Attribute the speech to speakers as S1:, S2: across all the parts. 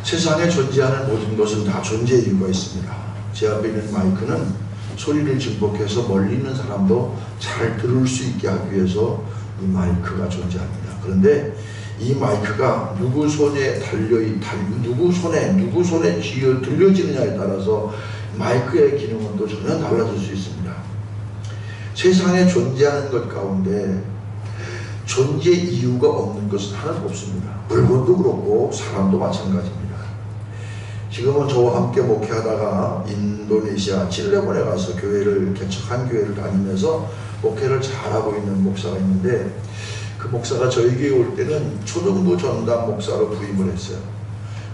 S1: 세상에 존재하는 모든 것은 다 존재 이유가 있습니다. 제 앞에 있는 마이크는 소리를 증폭해서 멀리 있는 사람도 잘 들을 수 있게 하기 위해서 이 마이크가 존재합니다. 그런데 이 마이크가 누구 손에 누구 손에 들려지느냐에 따라서 마이크의 기능은 또 전혀 달라질 수 있습니다. 세상에 존재하는 것 가운데 존재 이유가 없는 것은 하나도 없습니다. 물건도 그렇고 사람도 마찬가지입니다. 지금은 저와 함께 목회하다가 인도네시아 칠레본에 가서 개척한 교회를 다니면서 목회를 잘하고 있는 목사가 있는데, 그 목사가 저희 교회에 올 때는 초등부 전담 목사로 부임을 했어요.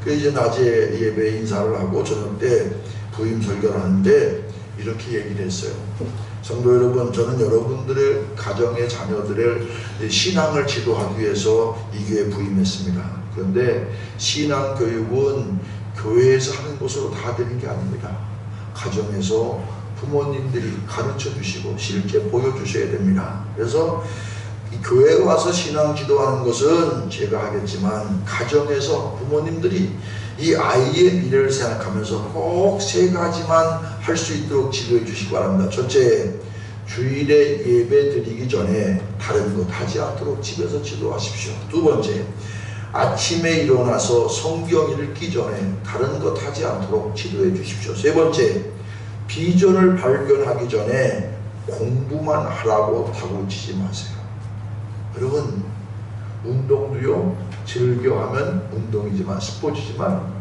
S1: 그래서 이제 낮에 예배 인사를 하고 저녁 때 부임 설교를 하는데 이렇게 얘기를 했어요. 성도 여러분, 저는 여러분들의 가정의 자녀들의 신앙을 지도하기 위해서 이 교회에 부임했습니다. 그런데 신앙 교육은 교회에서 하는 것으로 다 되는 게 아닙니다. 가정에서 부모님들이 가르쳐 주시고 실제 보여주셔야 됩니다. 그래서 이 교회에 와서 신앙 지도하는 것은 제가 하겠지만, 가정에서 부모님들이 이 아이의 미래를 생각하면서 꼭 3가지만 할 수 있도록 지도해 주시기 바랍니다. 첫째, 주일에 예배 드리기 전에 다른 것 하지 않도록 집에서 지도하십시오. 두 번째, 아침에 일어나서 성경 읽기 전에 다른 것 하지 않도록 지도해 주십시오. 세 번째, 비전을 발견하기 전에 공부만 하라고 다구치지 마세요. 여러분, 운동도요, 즐겨하면 운동이지만, 스포츠지만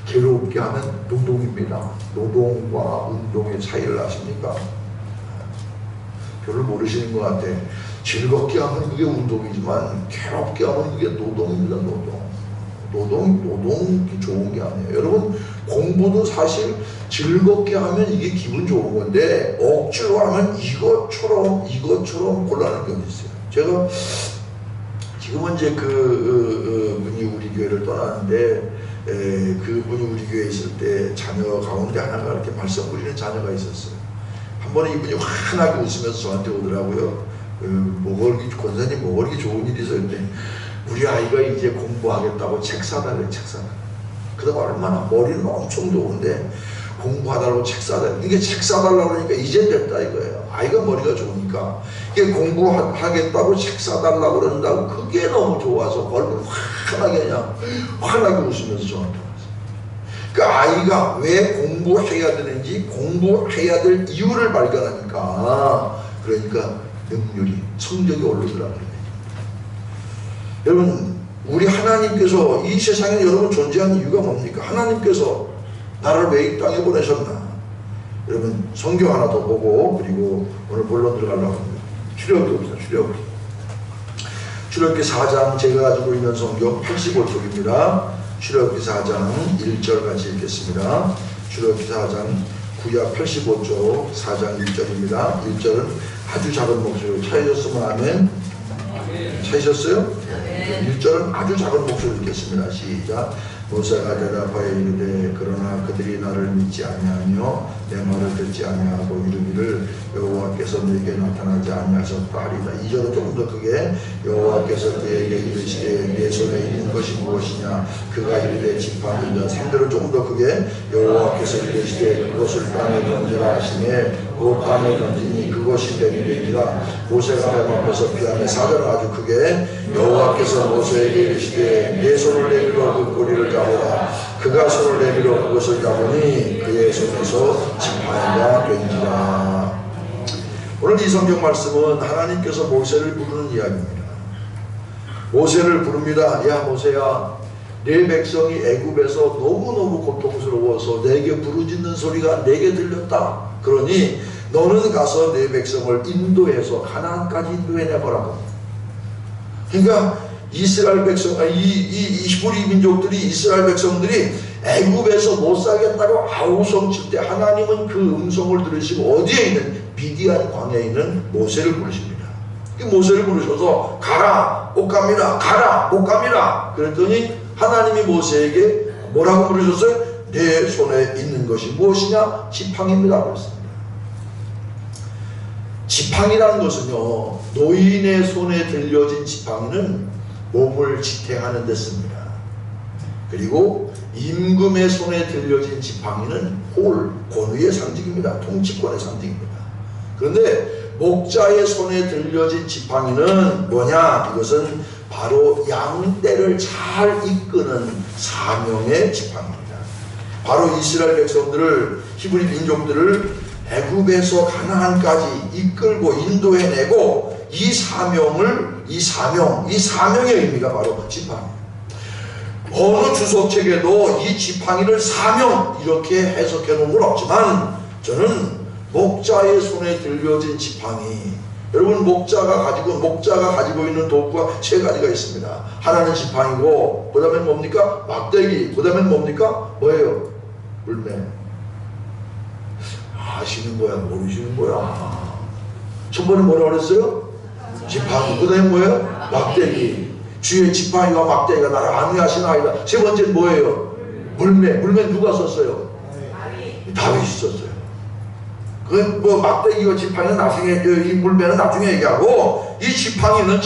S1: 괴롭게 하면 노동입니다. 노동과 운동의 차이를 아십니까? 별로 모르시는 것 같아. 즐겁게 하면 그게 운동이지만 괴롭게 하면 그게 노동입니다. 노동이 좋은 게 아니에요. 여러분, 공부도 사실 즐겁게 하면 이게 기분 좋은 건데 억지로 하면 이것처럼 곤란한 경우 있어요. 제가 지금은 이제 분이 우리 교회를 떠나는데, 그분이 우리 교회에 있을 때 자녀 가운데 하나가 이렇게 말썽 부리는 자녀가 있었어요. 한 번에 이분이 환하게 웃으면서 저한테 오더라고요. 권사님 뭐가 그렇게 좋은 일이 있어요? 우리 아이가 이제 공부하겠다고 책 사달래. 그동안 얼마나 머리는 엄청 좋은데 공부하달라고 책 사달래. 이게 책 사달라고 하니까 이제 됐다 이거예요. 아이가 머리가 좋으니까 이게 공부하겠다고 책 사달라고 그런다고 그게 너무 좋아서 얼굴 환하게 웃으면서 저한테 왔어요. 그 아이가 왜 공부해야 되는지, 공부해야 될 이유를 발견하니까, 그러니까 능률이, 성적이 오르더라고요. 여러분, 우리 하나님께서 이 세상에 여러분 존재하는 이유가 뭡니까? 하나님께서 나를 왜 이 땅에 보내셨나? 여러분, 성경 하나 더 보고 그리고 오늘 본론 들어가려고 합니다. 출애굽기 봅시다. 출애굽기 4장, 제가 가지고 있는 성경 85쪽입니다. 출애굽기 4장 1절 같이 읽겠습니다. 출애굽기 4장 구약 85쪽 4장 1절입니다. 1절은 아주 작은 목소리로 찾으셨으면 아멘. 찾으셨어요? 1절은 아주 작은 목소리로 읽겠습니다. 시작. 모세가 대답하여 이르되 그러나 그들이 나를 믿지 아니하며 내 말을 듣지 아니하고 이르기를 여호와께서 내게 나타나지 아니하셨다 하리다. 2절은 조금 더 크게 여호와께서 그에게 이르시되 내 손에 있는 것이 무엇이냐 그가 이르되 지팡이다. 3절은 조금 더 크게 여호와께서 이르시되 그것을 땅에 던지라 하시매 그 땅에 던지니 그것이 되리라. 모세가 뱀 앞에서 피하며. 4절은 아주 크게 여호와께서 모세에게 이르시되 내 손을 내밀어 그 꼬리를 잡으라. 그가 손을 내밀어 그것을 잡으니 그의 손에서 지팡이가 된지라. 오늘 이 성경 말씀은 하나님께서 모세를 부르는 이야기입니다. 모세를 부릅니다. 야 모세야, 내 백성이 애굽에서 너무너무 고통스러워서 내게 부르짖는 소리가 내게 들렸다. 그러니 너는 가서 내 백성을 인도해서 가나안까지 인도해내보라고. 그러니까 이스라엘 백성, 이 히브리 민족들이, 이스라엘 백성들이 애굽에서 못 살겠다고 아우성칠 때 하나님은 그 음성을 들으시고 어디에 있는 미디안 광야에 있는 모세를 부르십니다. 모세를 부르셔서 가라 못 갑니다. 가라 못 갑니다. 그랬더니 하나님이 모세에게 뭐라고 부르셨어요? 내 손에 있는 것이 무엇이냐? 지팡이입니다. 그랬습니다. 지팡이라는 것은요, 노인의 손에 들려진 지팡이는 몸을 지탱하는 데 씁니다. 그리고 임금의 손에 들려진 지팡이는 권위의 상징입니다. 통치권의 상징입니다. 그런데 목자의 손에 들려진 지팡이는 뭐냐? 이것은 바로 양떼를 잘 이끄는 사명의 지팡이입니다. 바로 이스라엘 백성들을, 히브리 민족들을 애굽에서 가나안까지 이끌고 인도해내고 이 사명의 의미가 바로 지팡이입니다. 어느 주석책에도 이 지팡이를 사명 이렇게 해석해 놓은 건 없지만 저는 목자의 손에 들려진 지팡이, 여러분 목자가 가지고 있는 도구가 세 가지가 있습니다. 하나는 지팡이고, 그 다음에 뭡니까? 막대기, 그 다음에 뭡니까? 뭐예요? 물매. 아시는 거야? 모르시는 거야? 첫 번에 뭐라고 그랬어요? 지팡이. 그 다음에 뭐예요? 막대기. 주의 지팡이와 막대기가 나를 안위하시나이다. 세 번째는 뭐예요? 물매. 물매 누가 썼어요? 다윗이 썼어요. 막대기와 지팡이는 나중에, 이 물매는 나중에 얘기하고, 이 지팡이는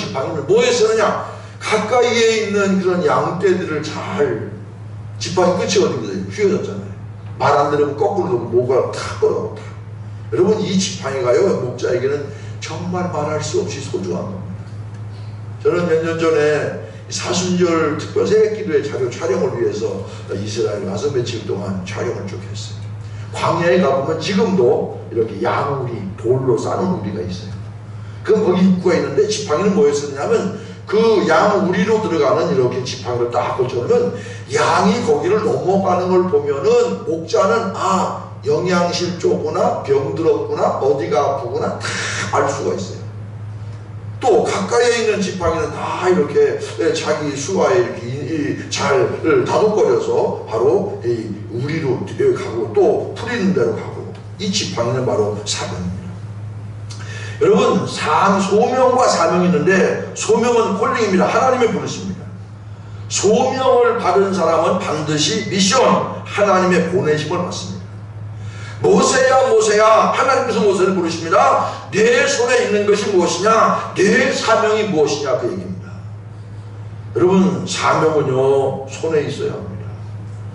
S1: 뭐에 쓰느냐? 가까이에 있는 그런 양떼들을 지팡이 끝이 어디거든요? 휘어졌잖아요. 말 안 들으면 거꾸로 놓고 목을 탁 걸어가고. 여러분, 이 지팡이가요, 목자에게는 정말 말할 수 없이 소중한 겁니다. 저는 몇 년 전에 사순절 특별 새벽기도회 자료 촬영을 위해서 이스라엘 가서 며칠 동안 촬영을 쭉 했어요. 광야에 가보면 지금도 이렇게 양우리, 돌로 싸는 우리가 있어요. 그럼 거기 입구가 있는데 지팡이는 뭐에 쓰느냐면 그 양우리로 들어가는 이렇게 지팡이를 딱 고쳐놓으면 양이 거기를 넘어가는 걸 보면은 목자는 영양실 좁구나, 병들었구나, 어디가 아프구나 다 알 수가 있어요. 또 가까이에 있는 지팡이는 다 이렇게 자기 수하에 이렇게 잘 다독거려서 바로 이 우리로 가고 또 풀리는 대로 가고, 이 지팡이는 바로 사명입니다. 여러분, 소명과 사명이 있는데, 소명은 콜링입니다. 하나님의 부르심입니다. 소명을 받은 사람은 반드시 미션, 하나님의 보내심을 받습니다. 모세야 하나님께서 모세를 부르십니다. 내 손에 있는 것이 무엇이냐, 내 사명이 무엇이냐, 그 얘기입니다. 여러분, 사명은요 손에 있어야 합니다.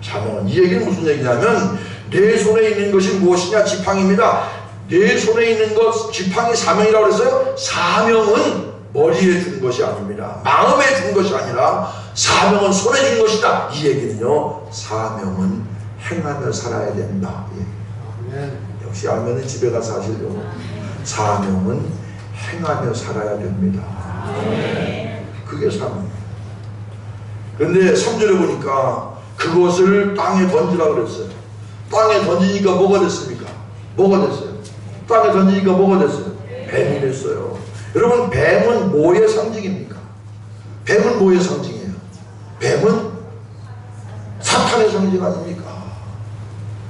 S1: 사명은, 이 얘기는 무슨 얘기냐면 내 손에 있는 것이 무엇이냐, 지팡이입니다. 내 손에 있는 것, 지팡이 사명이라고 그랬어요. 사명은 머리에 준 것이 아닙니다. 마음에 준 것이 아니라 사명은 손에 준 것이다. 이 얘기는요, 사명은 행하며 살아야 된다. 역시 알면은 집에 가서 하시려고. 사명은 행하며 살아야 됩니다. 그게 사명입니다. 그런데 3절에 보니까 그것을 땅에 던지라고 그랬어요. 땅에 던지니까 뭐가 됐습니까? 뭐가 됐어요? 땅에 던지니까 뭐가 됐어요? 뱀이 됐어요. 여러분, 뱀은 뭐의 상징입니까? 뱀은 뭐의 상징이에요? 뱀은 사탄의 상징 아닙니까?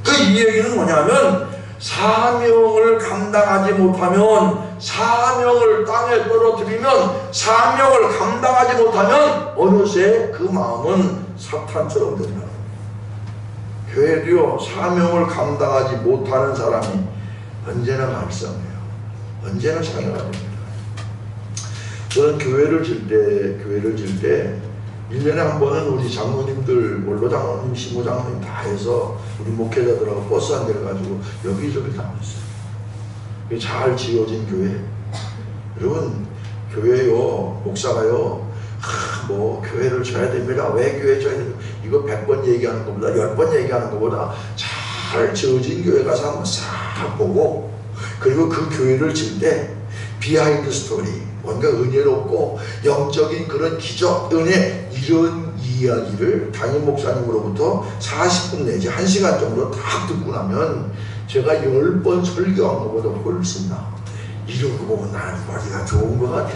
S1: 이 얘기는 뭐냐면, 사명을 감당하지 못하면, 사명을 땅에 떨어뜨리면, 사명을 감당하지 못하면 어느새 그 마음은 사탄처럼 된다. 교회도요, 사명을 감당하지 못하는 사람이 언제나 말썽해요. 언제나 장애가 됩니다. 저는 교회를 질 때 1년에 한 번은 우리 장로님들, 원로 장로님, 시모 장로님 다 해서 우리 목회자들하고 버스 한 대를 가지고 여기저기 다녔어요. 잘 지어진 교회. 여러분, 교회요, 목사가요, 교회를 져야 됩니다. 왜 교회 져야 됩니까? 이거 100번 얘기하는 것보다, 10번 얘기하는 것보다 잘 지어진 교회 가서 한번 싹 보고, 그리고 그 교회를 질 때 비하인드 스토리, 뭔가 은혜롭고 영적인 그런 기적, 은혜, 이런 이야기를 담임 목사님으로부터 40분 내지 1시간 정도 딱 듣고 나면 제가 10번 설교한 것보다 훨씬 나. 이런 거 보면 나는 머리가 좋은 것 같아.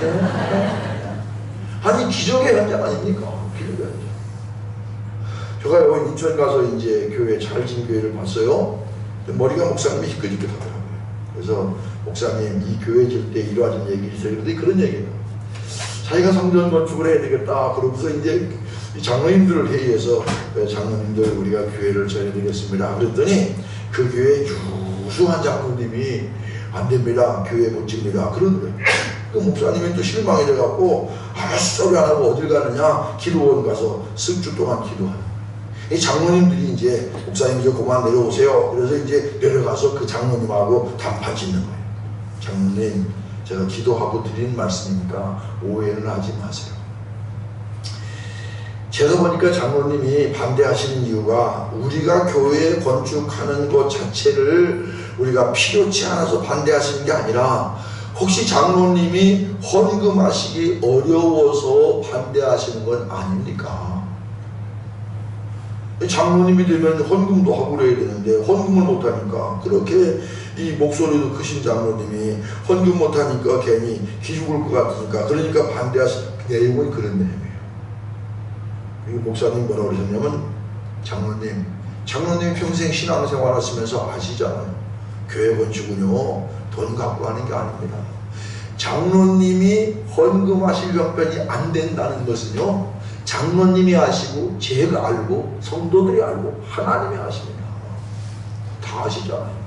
S1: 아니, 기적의 현장 아닙니까? 기적의 현장. 제가 여기 인천 가서 이제 교회, 잘 진 교회를 봤어요. 머리가 목사님이 희끗희끗하더라고요. 그래서 목사님, 이 교회 질 때 이러한 얘기 있어요. 그런데 그런 얘기예요. 자기가 성전 건축을 해야 되겠다. 그러면서 이제 장로님들을 회의해서, 장로님들 우리가 교회를 져야 되겠습니다. 그랬더니 그 교회 유수한 장로님이 안 됩니다. 교회 못 집니다. 그런 거예요. 그 목사님이 또 실망이 돼갖고 아무 소리 안 하고 어딜 가느냐, 기도원 가서 10주 동안 기도하는. 이 장로님들이 이제 목사님 이제 그만 내려오세요. 그래서 이제 내려가서 그 장로님하고 단판 짓는 거예요. 장로님, 제가 기도하고 드리는 말씀이니까 오해는 하지 마세요. 제가 보니까 장로님이 반대하시는 이유가 우리가 교회 건축하는 것 자체를 우리가 필요치 않아서 반대하시는 게 아니라 혹시 장로님이 헌금하시기 어려워서 반대하시는 건 아닙니까? 장로님이 되면 헌금도 하고 그래야 되는데 헌금을 못하니까, 그렇게 이 목소리도 크신 장로님이 헌금 못하니까 괜히 기죽을 것 같으니까, 그러니까 반대하시는 내용은 그런 내용이에요. 그리고 목사님 뭐라고 그러셨냐면, 장로님 평생 신앙생활 하시면서 아시잖아요. 교회 건축은요 돈 갖고 하는 게 아닙니다. 장로님이 헌금하실 형편이 안 된다는 것은요, 장로님이 아시고 제가 알고 성도들이 알고 하나님이 아십니다. 다 아시잖아요.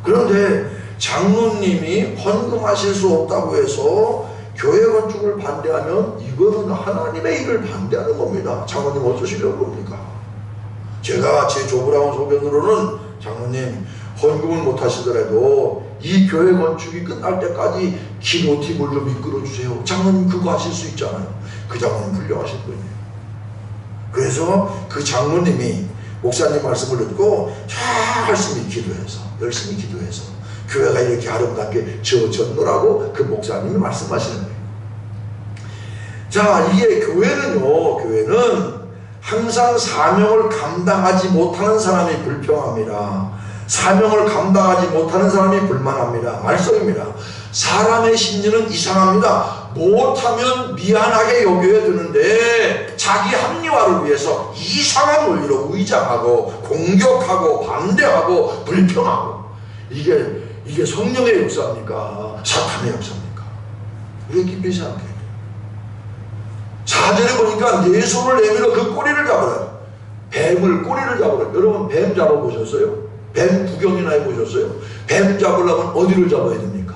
S1: 그런데 장로님이 헌금하실 수 없다고 해서 교회 건축을 반대하면 이거는 하나님의 일을 반대하는 겁니다. 장로님 어쩌시려고 그럽니까? 제가 제 조그라운 소견으로는 장로님 헌금을 못 하시더라도 이 교회 건축이 끝날 때까지 기도팀을 좀 이끌어 주세요. 장로님 그거 하실 수 있잖아요. 그 장로님 훌륭하신 분이에요. 그래서 그 장로님이 목사님 말씀을 듣고 열심히 기도해서 교회가 이렇게 아름답게 지어졌노라고 그 목사님이 말씀하시는 거예요. 자, 이게 교회는 항상 사명을 감당하지 못하는 사람이 불평합니다. 사명을 감당하지 못하는 사람이 불만합니다. 말썽입니다. 사람의 심리는 이상합니다. 못하면 미안하게 여겨야 되는데 자기 합리화를 위해서 이상한 논리로 위장하고 공격하고 반대하고 불평하고, 이게 성령의 역사입니까? 사탄의 역사입니까? 우리가 깊이 생각해야 돼요. 4절에 보니까 네 손을 내밀어 그 꼬리를 잡으라. 뱀을 꼬리를 잡으라. 여러분 뱀 잡아보셨어요? 뱀 구경이나 해보셨어요? 뱀 잡으려면 어디를 잡아야 됩니까?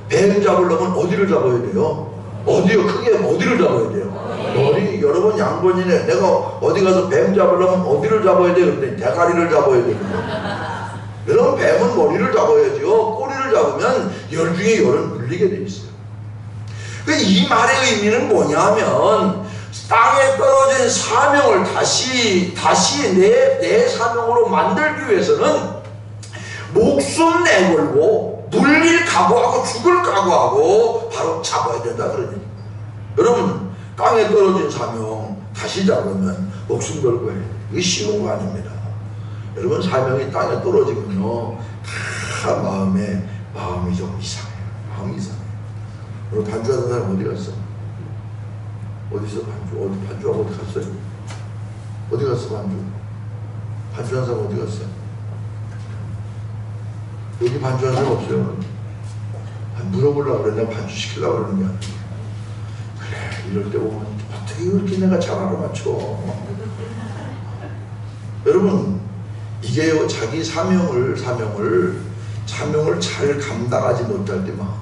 S1: 뱀 잡으려면 어디를 잡아야 돼요? 어디요? 크게 어디를 잡아야 돼요? 머리. 여러분 양반이네. 내가 어디 가서 뱀 잡으려면 어디를 잡아야 돼요? 근데 대가리를 잡아야 됩니다. 여러분 뱀은 머리를 잡아야죠. 꼬리를 잡으면 열 중에 열은 물리게 돼 있어요. 이 말의 의미는 뭐냐면 땅에 떨어진 사명을 다시 내 사명으로 만들기 위해서는 목숨 내걸고 물릴 각오하고 죽을 각오하고 바로 잡아야 된다 그러니, 여러분 땅에 떨어진 사명 다시 잡으면 목숨 걸고 해요. 이게 쉬운 거 아닙니다. 여러분 사명이 땅에 떨어지면요 다 마음이 좀 이상해요. 마음이 이상해요. 오늘 반주하던 사람 어디 갔어? 어디서 반주하고 어디 갔어요? 어디 갔어 반주한 사람 어디 갔어요? 여기 반주한 사람 없어요? 물어보려고 그래. 내가 반주 시키려고 그러는 게 아니야. 그래, 이럴 때 보면 어떻게 이렇게 내가 잘 알아맞혀. 여러분 이게요, 자기 사명을 잘 감당하지 못할 때만.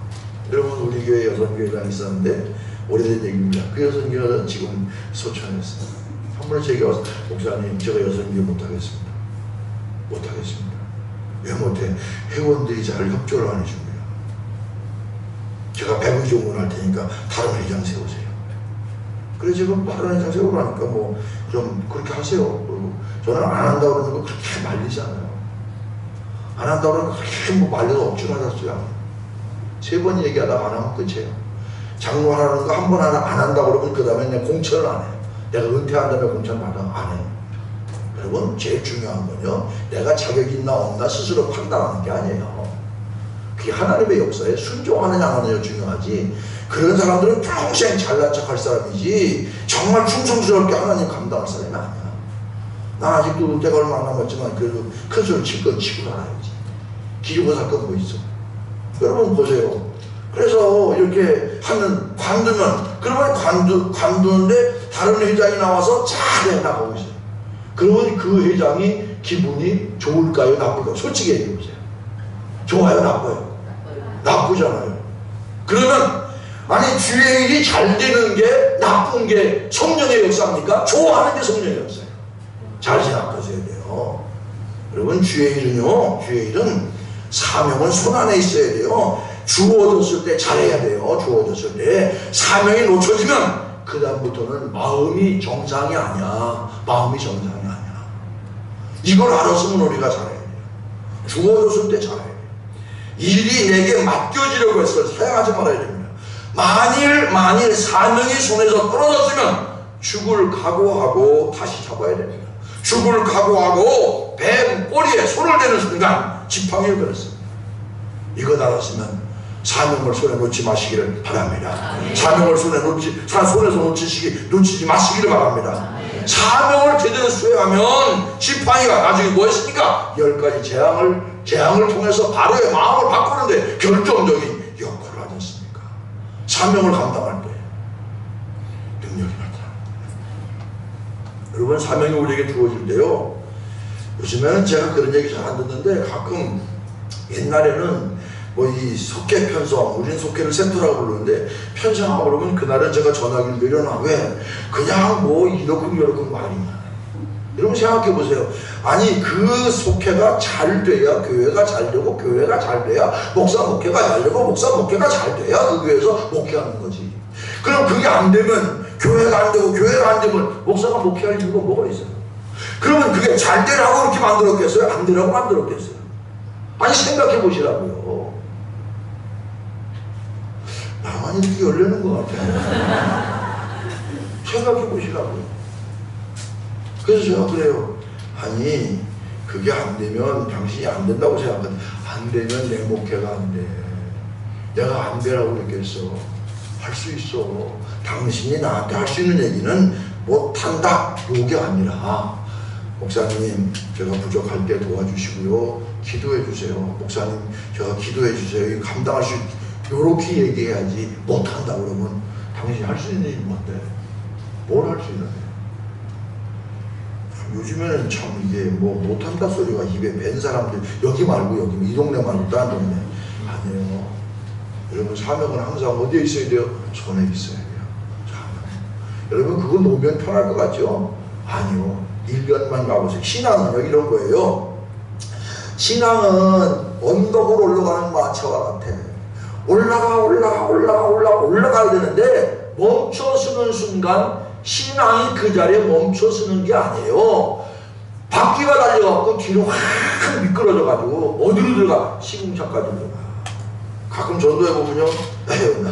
S1: 여러분 우리 교회 여성교회가 있었는데 오래된 얘기입니다. 그 여성교회는 지금 소천했어요. 한 번에 제게 와서 목사님 제가 여성교회 못하겠습니다. 왜 못해? 회원들이 잘 협조를 안 해줍니다. 제가 배부 종문할 테니까 다른 회장 세우세요. 그래 제가 다른 회장 세우라니까 뭐 그럼 그렇게 하세요. 그리고 저는 안 한다고 그러는 거 그렇게 말리잖아요. 안 한다고 그러는 거 그렇게 뭐 말려서 억지로 하셨어요. 3번 얘기하다가 안 하면 끝이에요. 장로 하라는 거 한 번 안 한다고 그러면 그 다음에 내가 공천을 안 해요. 내가 은퇴한 다음에 공천 받아 안 해요. 여러분 제일 중요한 건요, 내가 자격이 있나 없나 스스로 판단하는 게 아니에요. 그게 하나님의 역사에 순종하느냐 안 하느냐 중요하지. 그런 사람들은 평생 잘난 척할 사람이지 정말 충성스럽게 하나님 감당할 사람이 아니야. 난 아직도 은퇴가 얼마 안 남았지만 그래도 큰 소리 칠 건 치고 살아야지. 기죽어살 건 뭐 있어. 여러분 보세요. 그래서 이렇게 하면 관두면, 그러면 관두는데 다른 회장이 나와서 잘 나가고 있어요. 그러면 그 회장이 기분이 좋을까요? 나쁠까요? 솔직히 얘기해 보세요. 좋아요? 나빠요? 나쁘잖아요. 그러면 아니 주의 일이 잘 되는 게 나쁜 게 성령의 역사입니까? 좋아하는 게 성령의 역사예요. 잘 생각하셔야 돼요. 여러분, 주의 일은요, 주의 일은 사명은 손안에 있어야 돼요. 주어졌을 때 잘해야 돼요. 주어졌을 때. 사명이 놓쳐지면 그 다음부터는 마음이 정상이 아니야. 마음이 정상이 아니야. 이걸 알았으면 우리가 잘해야 돼요. 주어졌을 때 잘해야 돼요. 일이 내게 맡겨지려고 해서 사양하지 말아야 됩니다. 만일 사명이 손에서 떨어졌으면 죽을 각오하고 다시 잡아야 됩니다. 죽을 각오하고 뱀 꼬리에 손을 대는 순간 지팡이를 걸었습니다. 이거 알았으면 사명을 손에 놓지 마시기를 바랍니다. 사명을 손에서 놓치지 마시기를 바랍니다. 사명을 제대로 수행하면 지팡이가 나중에 뭐 했습니까? 10가지 재앙을 통해서 바로의 마음을 바꾸는데 결정적인 역할을 하지 않습니까? 사명을 감당할 때 능력이 나타납니다. 여러분, 사명이 우리에게 주어질 때요, 요즘에는 제가 그런 얘기 잘 안 듣는데 가끔 옛날에는 뭐 이 속회 편성, 우리는 속회를 센터라고 부르는데 편성하고 그러면 그날은 제가 전화기를 내려놔. 왜? 그냥 뭐 이러쿵 말이냐. 여러분 생각해 보세요. 아니, 그 속회가 잘 돼야 교회가 잘 되고, 교회가 잘 돼야 목사 목회가 잘 되고, 목사 목회가 잘 돼야 그 교회에서 목회하는 거지. 그럼 그게 안 되면, 교회가 안 되고 교회가 안 되면 목사가 목회할 이유가 뭐가 있어요? 그러면 그게 잘 되라고 그렇게 만들었겠어요? 안 되라고 만들었겠어요? 아니, 생각해 보시라고요. 나만 이렇게 열리는 것 같아요. 생각해 보시라고요. 그래서 제가 그래요. 아니, 그게 안 되면 당신이 안 된다고 생각하는데, 안 되면 내 목회가 안 돼. 내가 안 되라고 느꼈어. 할 수 있어. 당신이 나한테 할 수 있는 얘기는 못한다, 요게 아니라, 목사님 제가 부족할 때 도와주시고요, 기도해 주세요. 목사님 제가 기도해 주세요. 감당할 수 있게, 요렇게 얘기해야지. 못한다 그러면 당신이 할 수 있는 일이 뭔데? 뭘 할 수 있는데? 요즘에는 참 이게 뭐 못한다 소리가 입에 밴 사람들, 여기 말고 여기, 이 동네 말고 다른 동네 아니에요. 여러분, 사명은 항상 어디에 있어야 돼요? 손에 있어야 돼요. 사명. 여러분, 그거 놓으면 편할 것 같죠? 아니요. 1년만 가보세요. 신앙은요, 이런 거예요. 신앙은 언덕으로 올라가는 마차와 같아. 올라가야 되는데 멈춰서는 순간 신앙이 그 자리에 멈춰서는 게 아니에요. 바퀴가 달려갖고 뒤로 확 미끄러져가지고 어디로 들어가? 시궁창까지 들어가. 가끔 전도해 보면요,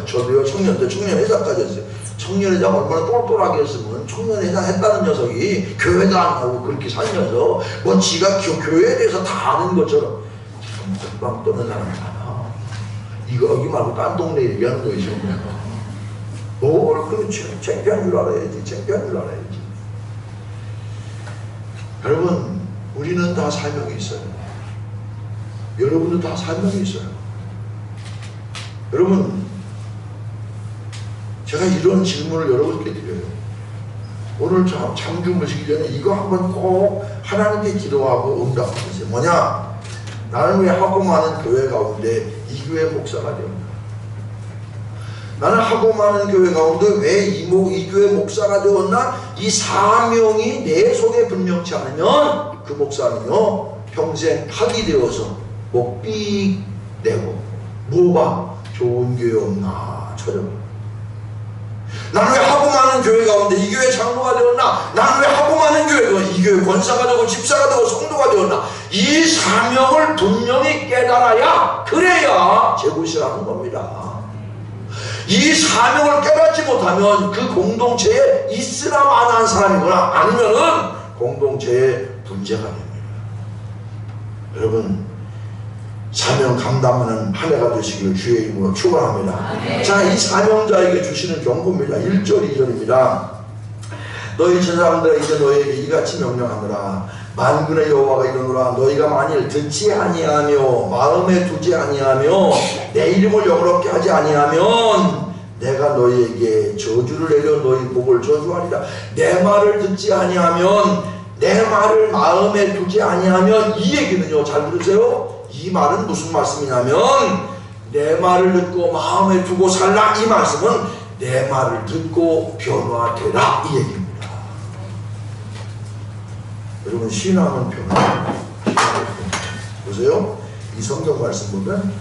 S1: 저도요, 청년회장까지 했어요. 청년회장 얼마나 똘똘하게 했으면 청년회장 했다는 녀석이 교회도 안 가고 그렇게 살면서 뭐 지가 교회에 대해서 다 아는 것처럼 금방 떠는 사람이 많아. 이거 여기 말고 딴 동네 얘기하는 거 있으면 뭘 그렇게 창피한 줄 알아야지. 여러분, 우리는 다 사명이 있어요. 여러분도 다 사명이 있어요. 여러분, 제가 이런 질문을 여러분께 드려요. 오늘 잠 주무시기 전에 이거 한번 꼭 하나님께 기도하고 응답하세요. 뭐냐? 나는 왜 하고 많은 교회 가운데 이 교회 목사가 되었나? 나는 하고 많은 교회 가운데 왜 이 교회 목사가 되었나? 이 사명이 내 속에 분명치 않으면 그 목사는요, 평생 학이 되어서 목 삑 내고 뭐가 좋은 교회 없나 찾아봐. 나는 왜 하고 많은 교회 가운데 이 교회 장로가 되었나? 나는 왜 하고 많은 교회가 이 교회 권사가 되고 집사가 되고 성도가 되었나? 이 사명을 분명히 깨달아야, 그래야 제굿이라는 겁니다. 이 사명을 깨닫지 못하면 그 공동체에 있으나 마나한 사람이거나 아니면은 공동체에 문제가 됩니다. 여러분, 사명 감당하는 한 해가 되시기를 주의 이름으로 축원합니다. 자, 이 사명자에게 주시는 경고입니다. 1절 2절입니다. 너희 제사장들아, 이제 너희에게 이같이 명령하노라. 만군의 여호와가 이르노라. 너희가 만일 듣지 아니하며 마음에 두지 아니하며 내 이름을 영화롭게 하지 아니하면 내가 너희에게 저주를 내려 너희 복을 저주하리라. 내 말을 듣지 아니하면, 내 말을 마음에 두지 아니하면, 이 얘기는요, 잘 들으세요. 이 말은 무슨 말씀이냐면, 내 말을 듣고 마음에 두고 살라. 이 말씀은 내 말을 듣고 변화되라, 이 얘기입니다. 여러분 신앙은 변화. 보세요. 이 성경 말씀 보면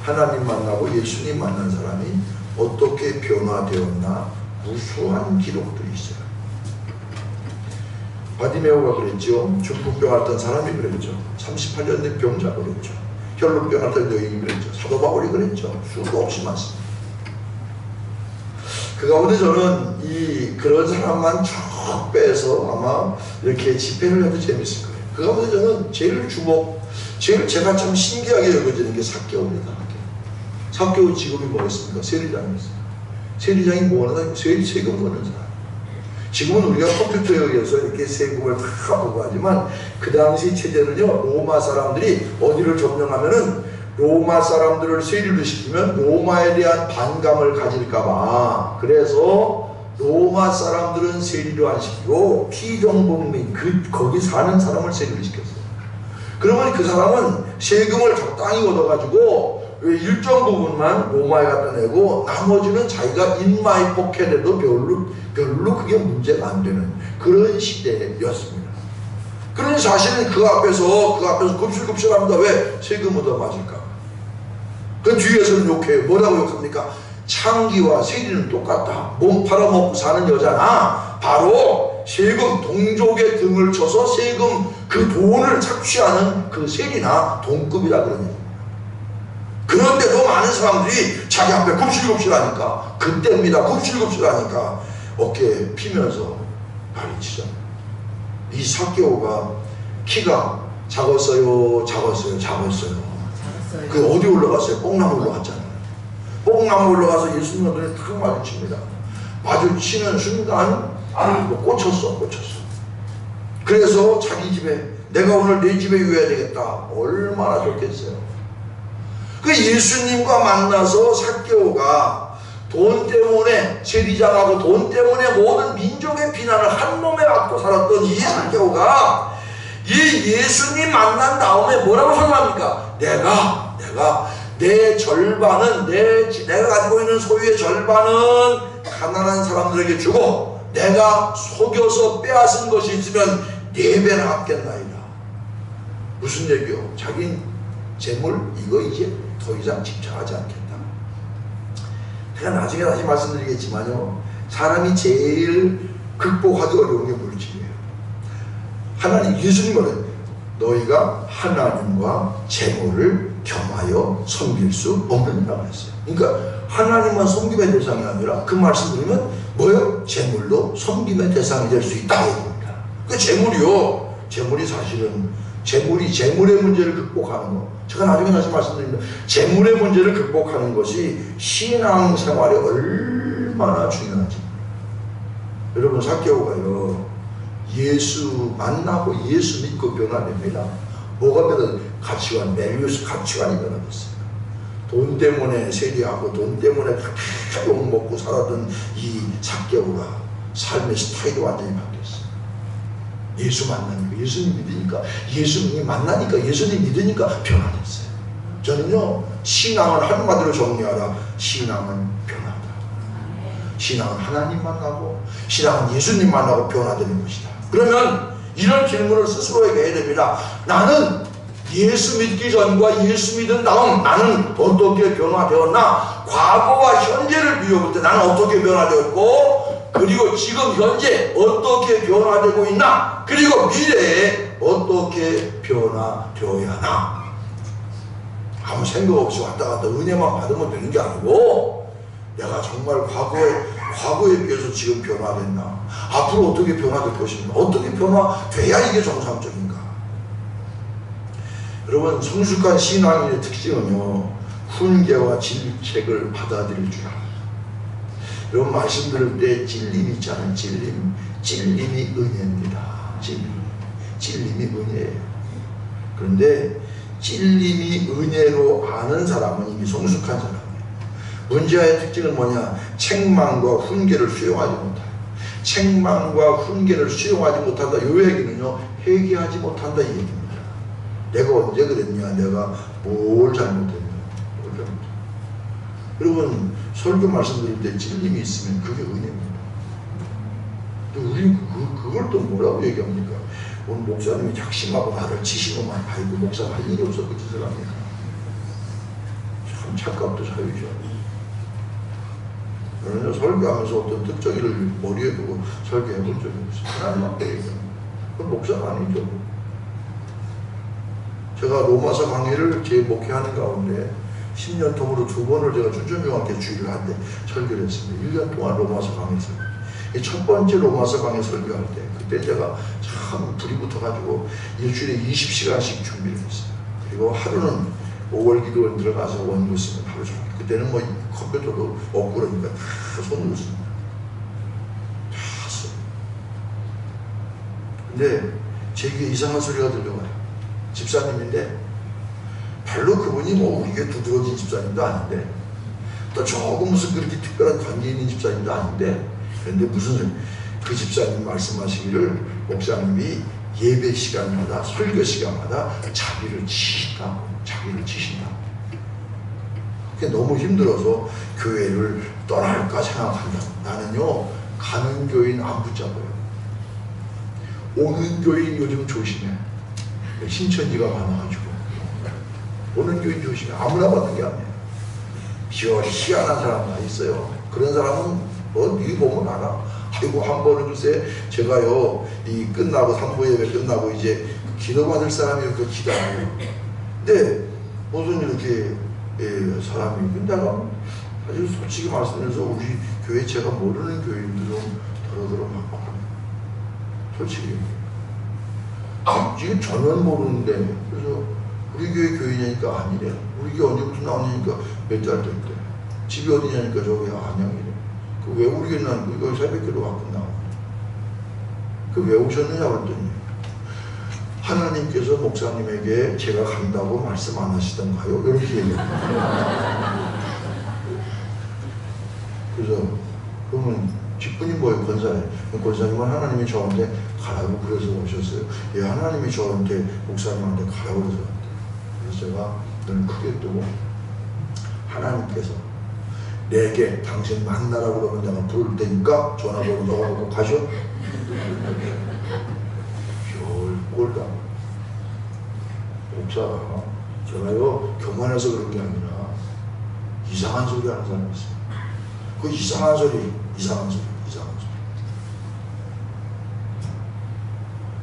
S1: 하나님 만나고 예수님 만난 사람이 어떻게 변화되었나 무수한 기록들이 있어요. 바디메오가 그랬죠. 중풍병 앓던 사람이 그랬죠. 38년 된 병자가 그랬죠. 혈루병 앓던 여인이 그랬죠. 사도 바울이 그랬죠. 수도 없이 많습니다. 그 가운데 저는 그런 사람만 쭉 빼서 아마 이렇게 집회를 해도 재밌을 거예요. 그 가운데 저는 제일 제가 참 신기하게 여겨지는 게 삭개오입니다. 삭개오 직업이 뭐였습니까? 세리장이었어요. 세리장이 뭐하나? 세금 거는 사람. 지금은 우리가 컴퓨터에 의해서 이렇게 세금을 다 보고 하지만 그 당시 체제는요, 로마 사람들이 어디를 점령하면은 로마 사람들을 세리를 시키면 로마에 대한 반감을 가질까봐, 그래서 로마 사람들은 세리를 안 시키고 피정복민, 거기 사는 사람을 세리를 시켰어요. 그러면 그 사람은 세금을 적당히 얻어가지고 일정 부분만 로마에 갖다 내고 나머지는 자기가 인마이 포켓에도 별로 그게 문제가 안 되는 그런 시대였습니다. 그러니 사실은 그 앞에서 굽실굽실합니다. 왜? 세금 얻어 맞을까? 그 뒤에서는 욕해요. 뭐라고 욕합니까? 창기와 세리는 똑같다. 몸 팔아먹고 사는 여자나 바로 세금 동족의 등을 쳐서 세금 그 돈을 착취하는 그 세리나 동급이라 그러니. 그런데도 많은 사람들이 자기 앞에 굽실굽실하니까, 그때입니다. 굽실굽실하니까 어깨에 피면서 난리치죠. 이 삭개오가 키가 작았어요. 그 어디 올라갔어요? 뽕나무 올라갔잖아요. 뽕나무 올라가서 예수님과 눈에 탁 마주칩니다. 마주치는 순간 꽂혔어. 그래서 자기 집에, 내가 오늘 내 집에 유해야 되겠다. 얼마나 좋겠어요. 그 예수님과 만나서 삭개오가 돈 때문에, 세리장하고 돈 때문에 모든 민족의 비난을 한 몸에 안고 살았던 이 삭개오가 이 예수님 만난 다음에 뭐라고 선언합니까? 내가 내 절반은, 내가 가지고 있는 소유의 절반은 가난한 사람들에게 주고, 내가 속여서 빼앗은 것이 있으면 4배나 갚겠나이다. 무슨 얘기요? 자기 재물 이거 이제 더 이상 집착하지 않겠다. 제가 나중에 다시 말씀드리겠지만요, 사람이 제일 극복하기 어려운 게 물질이에요. 하나님, 예수님은 너희가 하나님과 재물을 겸하여 섬길 수 없느니라고 했어요. 그러니까 하나님만 섬김의 대상이 아니라, 그 말씀 들으면 뭐예요? 재물도 섬김의 대상이 될 수 있다고 합니다. 그 재물이요, 재물이 사실은 재물의 문제를 극복하는 거, 제가 나중에 다시 말씀드립니다. 재물의 문제를 극복하는 것이 신앙생활에 얼마나 중요한지. 여러분, 삭개오가요, 예수 만나고 예수 믿고 변화됩니다. 뭐가 변화? 가치관, 밸류스, 가치관이 변화됐어요. 돈 때문에 세리하고 돈 때문에 다 욕먹고 살았던 이 삭개오가 삶의 스타일이 완전히 바뀌었어요. 예수 만나니까, 예수님 믿으니까, 예수님 만나니까, 예수님 믿으니까 변화됐어요. 저는요, 신앙을 한마디로 정리하라. 신앙은 변화다. 신앙은 하나님 만나고, 신앙은 예수님 만나고 변화되는 것이다. 그러면 이런 질문을 스스로에게 해야 됩니다. 나는 예수 믿기 전과 예수 믿은 다음 나는 어떻게 변화되었나? 과거와 현재를 비교할 때 나는 어떻게 변화되었고, 그리고 지금 현재 어떻게 변화되고 있나? 그리고 미래에 어떻게 변화되어야 하나? 아무 생각 없이 왔다 갔다 은혜만 받으면 되는 게 아니고, 내가 정말 과거에 비해서 지금 변화됐나? 앞으로 어떻게 변화될 것인가? 어떻게 변화돼야 이게 정상적인가? 여러분, 성숙한 신앙인의 특징은요, 훈계와 질책을 받아들일 줄 알아요. 여러분, 말씀 들을 때 찔림 있잖아요. 찔림이 은혜입니다. 찔림이 은혜예요. 그런데 찔림이 은혜로 아는 사람은 이미 성숙한 사람이에요. 문제의 특징은 뭐냐? 책망과 훈계를 수용하지 못해요. 책망과 훈계를 수용하지 못한다. 이 얘기는요, 회개하지 못한다 이 얘기입니다. 내가 언제 그랬냐? 내가 뭘 잘못했냐? 여러분, 설교 말씀 들을 때 찔림이 있으면 그게 은혜입니다. 우리는 그걸 또 뭐라고 얘기합니까? 오늘 목사님이 작심하고 나를 치시고만 아이고 목사가 할 일이 없어 그 짓을 합니다. 참 착각도 사유죠. 저는 설교하면서 어떤 특정인을 머리에 두고 설교해 본 적이 없어요. 하나님한테 얘기해요. 그건 목사가 아니죠. 제가 로마서 강의를 제 목회하는 가운데 10년 통으로 2번을 제가 춘천중학교 주일을 한데 설교를 했습니다. 1년 동안 로마서 강의했어요. 첫 번째 로마서 강의 설교할 때 그때 제가 참 불이 붙어가지고 일주일에 20시간씩 준비를 했어요. 그리고 하루는 5월 기도원 들어가서 원고 쓰면 하루 종일. 그때는 뭐 컴퓨터도 없고 그러니까 다 손으로 씁니다. 다 써요. 근데 제 귀에 이상한 소리가 들려와요. 집사님인데 별로 그분이 뭐 우리에게 두드러진 집사님도 아닌데 또 조금 무슨 그렇게 특별한 관계 있는 집사님도 아닌데 그런데 무슨 소리 그 집사님 말씀하시기를 목사님이 예배 시간마다 설교 시간마다 자기를 치신다. 자기를 치신다. 그게 너무 힘들어서 교회를 떠날까 생각한다. 나는요 가는 교인 안 붙잡아요. 오는 교인 요즘 조심해. 신천지가 많아가지고 오는 교인 조심해. 아무나 받는 게 아니에요. 희한한 사람 다 있어요. 그런 사람은 뭐 니 보면 알아. 아이고 한 번은 글쎄 제가요 이 끝나고 3부 예배 끝나고 이제 기도받을 사람이 그 기다려요. 근데 무슨 이렇게 사람이 근데 사실 솔직히 말씀드려서 우리 교회 제가 모르는 교인들은 더러더러 많고 솔직히 지금 전혀 모르는데 그래서 우리 교회 교인이니까 아니래. 우리 교회 언제부터 나오냐니까 몇 달 됐대. 집이 어디냐니까 저기 안양이래. 그 왜 우리 교회 나는 이거 새벽기도 가끔 나오고 그 왜 오셨느냐 그랬더니 하나님께서 목사님에게 제가 간다고 말씀 안 하시던가요? 이렇게 얘기해요. 그래서 그러면 직분이 뭐예요? 권사님. 권사님은 하나님이 저한테 가라고 그래서 오셨어요. 예, 하나님이 저한테 목사님한테 가라고 그래서 왔대요. 그래서 제가 눈을 크게 뜨고 하나님께서 내게 당신 만나라고 그러면 내가 부를 테니까 전화번호 넣어놓고 가셔. 꼴다. 목사가 제가요 교만해서 그런 게 아니라 이상한 소리 하는 사람이 있어요. 그 이상한 소리.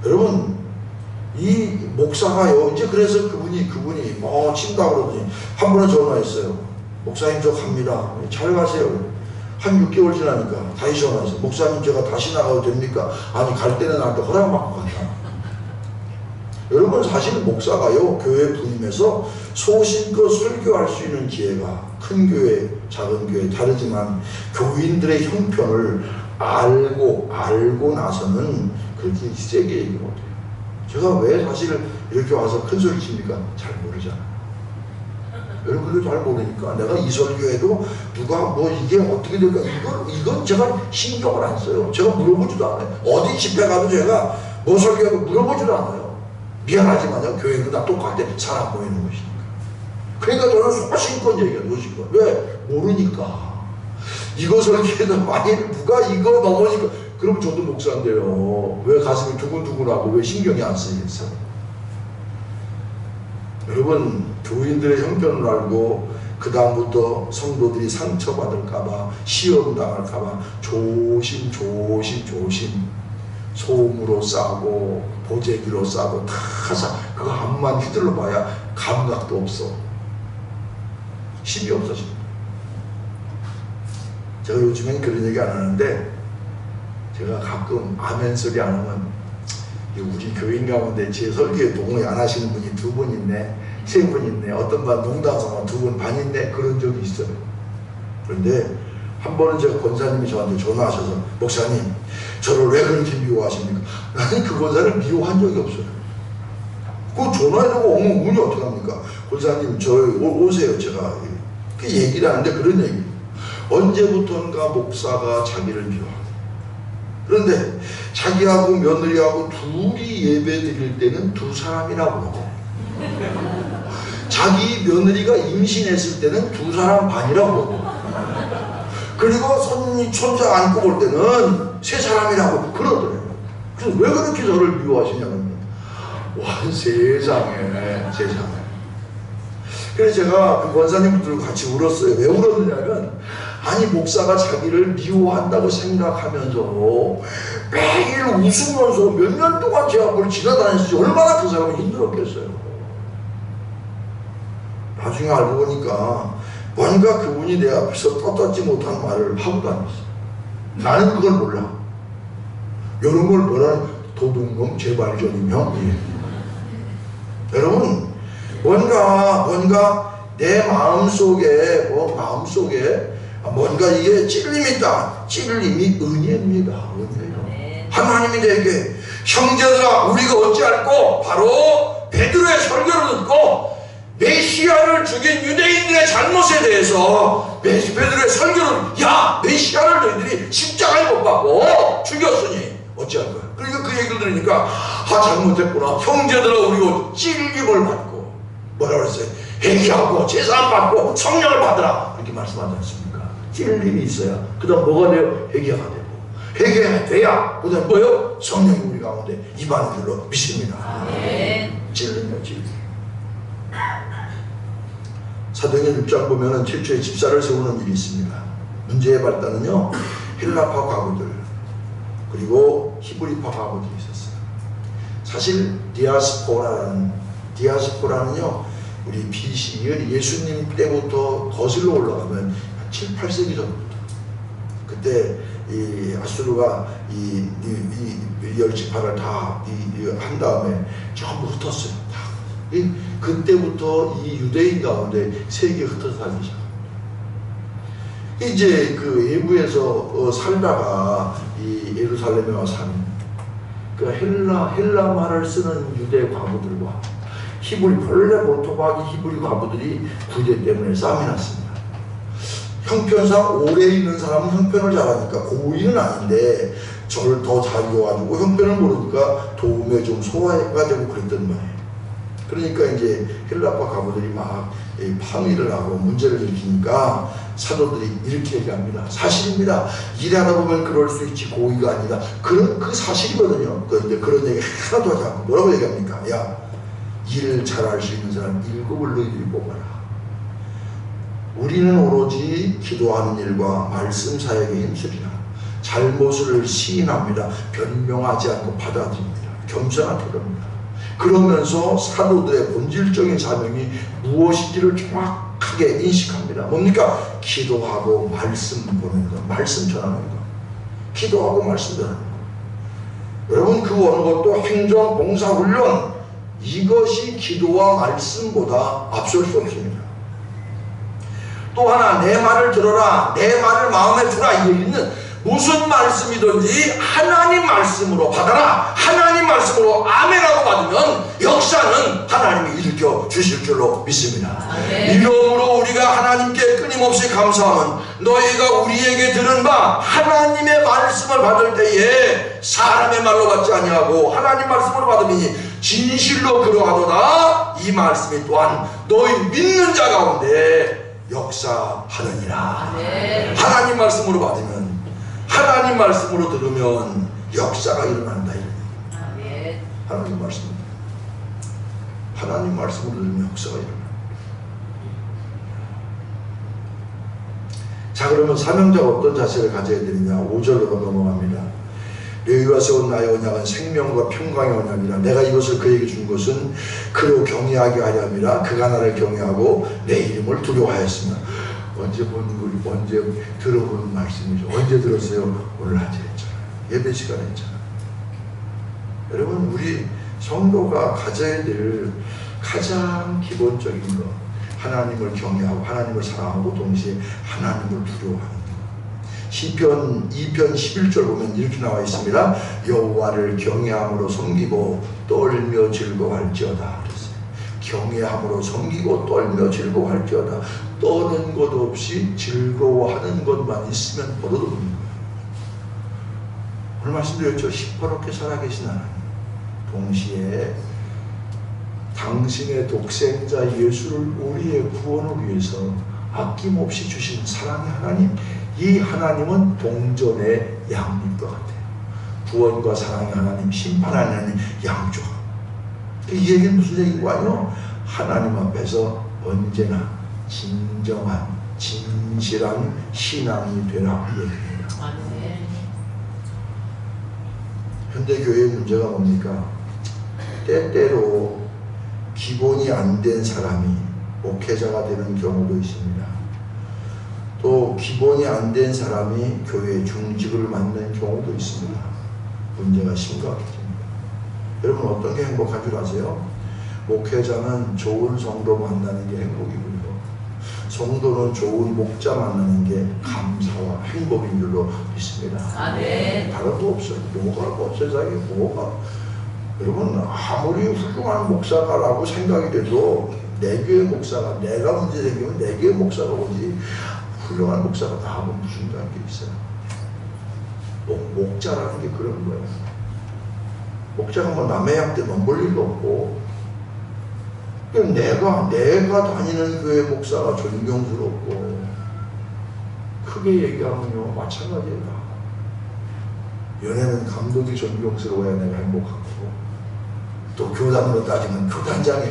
S1: 여러분 이 목사가요 이제 그래서 그분이 뭐 친다고 그러더니 한 번은 전화했어요. 목사님 저 갑니다. 잘 가세요. 한 6개월 지나니까 다시 전화했어요. 목사님 제가 다시 나가도 됩니까? 아니 갈 때는 나한테 허락받고 간다. 여러분 사실 목사가요 교회 부임해서 소신껏 설교할 수 있는 기회가 큰 교회 작은 교회 다르지만 교인들의 형편을 알고 나서는 그렇게 세게 얘기 못해요. 제가 왜 사실 이렇게 와서 큰 소리 칩니까? 잘 모르잖아요. 여러분들도 잘 모르니까 내가 이 설교에도 누가 뭐 이게 어떻게 될까 이건 제가 신경을 안 써요. 제가 물어보지도 않아요. 어디 집회 가도 제가 뭐 설교하고 물어보지도 않아요. 미안하지만요 교회는 다 똑같아. 사람 모이는 것이니까. 그러니까 저는 소신껏 얘기해요. 소신껏. 왜? 모르니까. 이거 설교에도 만일 누가 이거 넘어니까 그럼 저도 목사인데요. 왜 가슴이 두근두근하고 왜 신경이 안 쓰이겠어요? 여러분 교인들의 형편을 알고 그 다음부터 성도들이 상처받을까봐 시험당할까봐 조심 소음으로 싸고 보재기로 싸고 다 그거 한만 휘둘러 봐야 감각도 없어. 힘이 없어집니다. 제가 요즘엔 그런 얘기 안 하는데 제가 가끔 아멘 소리 안 하면 우리 교인 가운데 제 설교에 동의 안 하시는 분이 2분 있네 3분 있네 어떤 반 농담삼아 2분 반 있네 그런 적이 있어요. 그런데 한 번은 제가 권사님이 저한테 전화하셔서 목사님 저를 왜 그렇게 미워하십니까? 나는 그 권사를 미워한 적이 없어요. 그 전화해놓고 오면 운이 어떻게 합니까? 권사님 저 오세요. 제가 그 얘기를 하는데 그런 얘기 언제부턴가 목사가 자기를 미워하고 그런데 자기하고 며느리하고 둘이 예배 드릴 때는 2사람이라고 그러고 자기 며느리가 임신했을 때는 2사람 반이라고 그러고 그리고 손자 안고 볼 때는 3사람이라고 그러더래요. 그래서 왜 그렇게 저를 미워하시냐면 와, 세상에. 그래서 제가 그 권사님들과 같이 울었어요. 왜 울었느냐면, 아니 목사가 자기를 미워한다고 생각하면서 매일 웃으면서 몇 년 동안 제 앞을 지나다녔지 얼마나 그 사람이 힘들었겠어요. 나중에 알고 보니까 뭔가 그분이 내 앞에서 떳떳지 못한 말을 하고 다녔어. 나는 그걸 몰라. 이런 걸 뭐라 도둑놈 재발견이며. 여러분, 뭔가 내 마음속에 뭔가 이게 찔림이 있다. 찔림이 은혜입니다. 은혜요. 하나님이 내게 형제들아 우리가 어찌할꼬? 바로 베드로의 설교를 듣고 메시아를 죽인 유대인들의 잘못에 대해서 베드로의 설교를, 야 메시아를 너희들이 십자가에 못 박고 죽였으니 어찌할 거야. 그러니까 그 얘기를 들으니까 잘못했구나. 형제들아 우리가 찔림을 받고 뭐라고 그랬어요? 회개하고 제사 받고 성령을 받으라 그렇게 말씀하지 않습니까? 찔림이 있어야 그 다음 뭐가 돼요? 회개가 되고, 회개돼야 그 다음 뭐요? 성령이 우리 가운데 임하는 줄로 믿습니다. 찔림이요, 찔림. 사도행전 6장 보면은 최초의 집사를 세우는 일이 있습니다. 문제의 발단은요, 헬라파 과부들 그리고 히브리파 과부들이 있었어요. 사실 디아스포라는요 우리 BC 예수님 때부터 거슬러 올라가면 7, 8세기 전부터 그때 이 아수르가 이 열지파를 다 한 다음에 전부 흩었어요. 그때부터 이 유대인 가운데 세계에 흩어져 살기 시작합니다. 이제 그 외부에서 살다가 이 예루살렘에 와서 사는 그 헬라 말을 쓰는 유대 과부들과 본래 본토박이 히브리 과부들이 구제 때문에 싸움이 났습니다. 형편상 오래 있는 사람은 형편을 잘하니까 고인은 아닌데 저를 더 잘 이어가지고 형편을 모르니까 도움에 좀 소화가 되고 그랬던 말이에요. 그러니까 이제 헬라파 과부들이 막 파미를 하고 문제를 일으키니까 사도들이 이렇게 얘기합니다. 사실입니다. 일하다 보면 그럴 수 있지 고의가 아니다. 그 사실이거든요. 그런데 그런 얘기 하나도 하지 않고 뭐라고 얘기합니까? 야, 일 잘할 수 있는 사람 7을 너희들이 뽑아라. 우리는 오로지 기도하는 일과 말씀 사역에 힘쓰리라. 잘못을 시인합니다. 변명하지 않고 받아들입니다. 겸손한 태도입니다. 그러면서 사도들의 본질적인 사명이 무엇인지를 정확하게 인식합니다. 뭡니까? 기도하고 말씀 보내는 것, 말씀 전하는 것. 기도하고 말씀 전하는 것. 여러분 그 어느 것도 행정, 봉사, 훈련 이것이 기도와 말씀보다 앞설 수 없습니다. 또 하나 내 말을 들어라, 내 말을 마음에 두라. 이 얘기는 무슨 말씀이든지 하나님 말씀으로 받아라. 하나님 말씀으로 아멘하고 받으면 역사는 하나님이 일으켜 주실 줄로 믿습니다. 이러므로 우리가 하나님께 끊임없이 감사하면 너희가 우리에게 들은 바 하나님의 말씀을 받을 때에 사람의 말로 받지 아니하고 하나님 말씀으로 받으니 진실로 그러하도다. 이 말씀이 또한 너희 믿는 자 가운데 역사하느니라. 하나님 말씀으로 받으면, 하나님 말씀으로 들으면 역사가 일어난다. 하나님 말씀으로 들으면 역사가 일어난다. 자, 그러면 사명자가 어떤 자세를 가져야 되느냐? 5절로 넘어갑니다. 너희가 세운 나의 언약은 생명과 평강의 언약이라. 내가 이것을 그에게 준 것은 그로 경외하게 하려 함이라. 그가 나를 경외하고 내 이름을 두려워하였으며. 언제 들어보는 말씀이죠. 언제 들었어요? 오늘 낮에 했잖아요. 예배 시간에 했잖아요. 여러분 우리 성도가 가져야 될 가장 기본적인 것, 하나님을 경외하고 하나님을 사랑하고 동시에 하나님을 두려워하는 것. 시편 2편 11절 보면 이렇게 나와 있습니다. 여호와를 경외함으로 섬기고 떨며 즐거워할지어다. 그랬어요. 경외함으로 섬기고 떨며 즐거워할지어다. 떠는 것 없이 즐거워하는 것만 있으면 버릇없는 거예요. 오늘 말씀드렸죠. 시퍼렇게 살아계신 하나님, 동시에 당신의 독생자 예수를 우리의 구원을 위해서 아낌없이 주신 사랑의 하나님, 이 하나님은 동전의 양립과 같아요. 구원과 사랑의 하나님, 심판하는 하나님, 양조. 이 얘기는 무슨 얘기인 거 아니에요? 하나님 앞에서 언제나 진정한 진실한 신앙이 되라 이 얘기입니다. 현대 교회의 문제가 뭡니까? 때때로 기본이 안 된 사람이 목회자가 되는 경우도 있습니다. 또 기본이 안 된 사람이 교회 중직을 맡는 경우도 있습니다. 문제가 심각해집니다. 여러분 어떤 게 행복한 줄 아세요? 목회자는 좋은 성도 만나는 게 행복이고요. 성도는 좋은 목자 만나는 게 감사와 행복인 줄로 믿습니다.
S2: 네.
S1: 다른 거 없어요. 뭐가 세상에 뭐가. 여러분 아무리 훌륭한 목사가라고 생각이 돼도 내 교회 목사가 내가 문제 생기면 내 교회 목사가 오지 훌륭한 목사가 나하고 무슨 관계 있어요. 목자라는 게 그런 거예요. 목자가 뭐 남의 양 때 넘볼 일도 없고 내가 다니는 교회 목사가 존경스럽고 크게 얘기하면요 마찬가지예요. 연애는 감독이 존경스러워야 내가 행복하고 또 교단으로 따지면 교단장이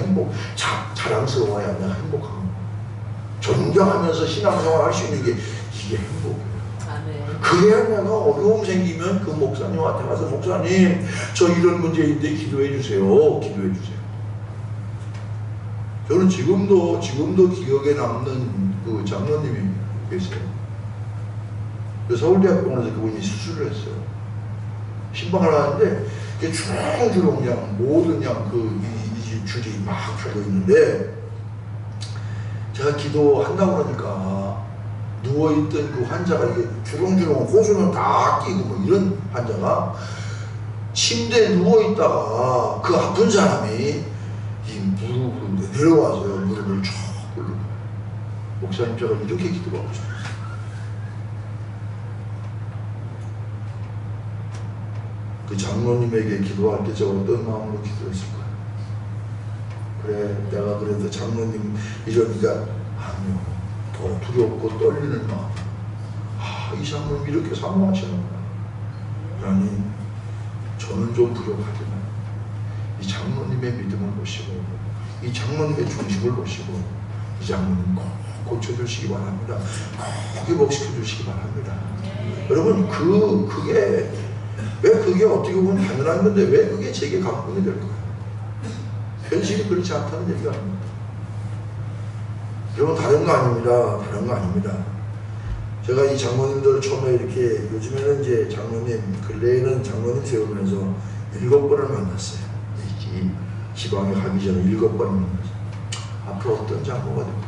S1: 자랑스러워야 내가 행복하고 존경하면서 신앙생활 할 수 있는 게 이게 행복이에요. 그래야 내가 어려움 생기면 그 목사님한테 가서 목사님 저 이런 문제인데 기도해 주세요. 기도해 주세요. 저는 지금도 기억에 남는 그 장로님이 계세요. 서울대학병원에서 그분이 수술을 했어요. 신방을 하는데 이게 주렁주렁 그냥 모든 그냥 이 줄이 막 달려 있는데 제가 기도한다고 그러니까 누워있던 그 환자가 이게 주렁주렁 호수는 다 끼고 뭐 이런 환자가 침대에 누워있다가 그 아픈 사람이 이 무릎으로 내려와서요. 무릎을 쭉 꿇고 목사님 제가 이렇게 기도하고 싶었어요. 그 장로님에게 기도할 때 제가 어떤 마음으로 기도했을까요? 그래 내가 그래도 장로님 이러니까 아니요 더 두렵고 떨리는 마음. 이 장로님 이렇게 사모하시는구나. 그러니 저는 좀 부족하지만 이 장로님의 믿음을 보시고 이 장로님의 중심을 보시고 이 장로님 꼭 고쳐주시기 바랍니다. 꼭 회복시켜주시기 바랍니다. 여러분 그게 왜 그게 어떻게 보면 당연한 건데 왜 그게 제게 감동이 될까요? 현실이 그렇지 않다는 얘기가 아닙니다. 여러분 다른 거 아닙니다. 다른 거 아닙니다. 제가 이 장로님들 처음에 이렇게 요즘에는 이제 장로님 근래에는 장로님 세우면서 7번을 만났어요. 이 지방에 가기 전에 7번을 만났어요. 앞으로 어떤 장로가 될까?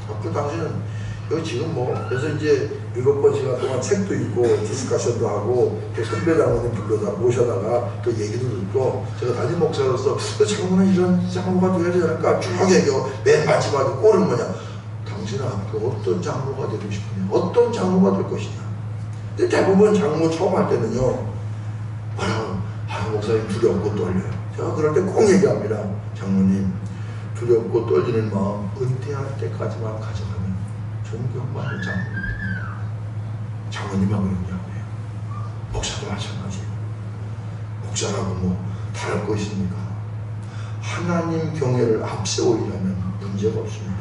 S1: 앞으로 당신은 여기 지금 그래서 이제 7번 시간 동안 책도 읽고 디스커션도 하고 선배 장로님 불러다 모셔다가 또 얘기도 듣고 제가 담임 목사로서 장로는 이런 장로가 되어야 되지 않을까 쭉 얘기하고 맨 마지막에 꼴은 뭐냐? 당신은 앞으로 어떤 장로가 되고 싶으냐? 어떤 장로가 될 것이냐? 근데 대부분 장로 처음 할 때는요 뭐라고? 목사님 두렵고 떨려요. 제가 그럴 때 꼭 얘기합니다. 장로님 두렵고 떨리는 마음 은퇴할 때까지만 가져가면 존경받는 장로입니다. 장로님하고 연결해요. 목사도 마찬가지예요. 목사라고 다를 거 있습니까? 하나님 경외를 앞세우려면 문제가 없습니다.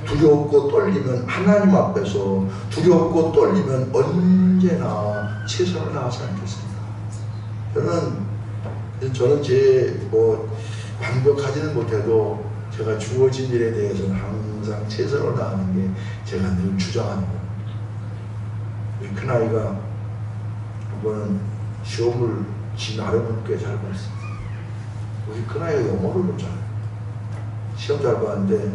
S1: 두렵고 떨리면 하나님 앞에서 두렵고 떨리면 언제나 최선을 다하지 않겠습니까? 저는 제 완벽하지는 못해도 제가 주어진 일에 대해서는 항상 최선을 다하는 게 제가 늘 주장하는 겁니다. 우리 큰아이가 한 번은 시험을 지 나름은 꽤 잘 봤어요. 우리 큰아이가 영어를 좀 잘해요. 시험 잘 봤는데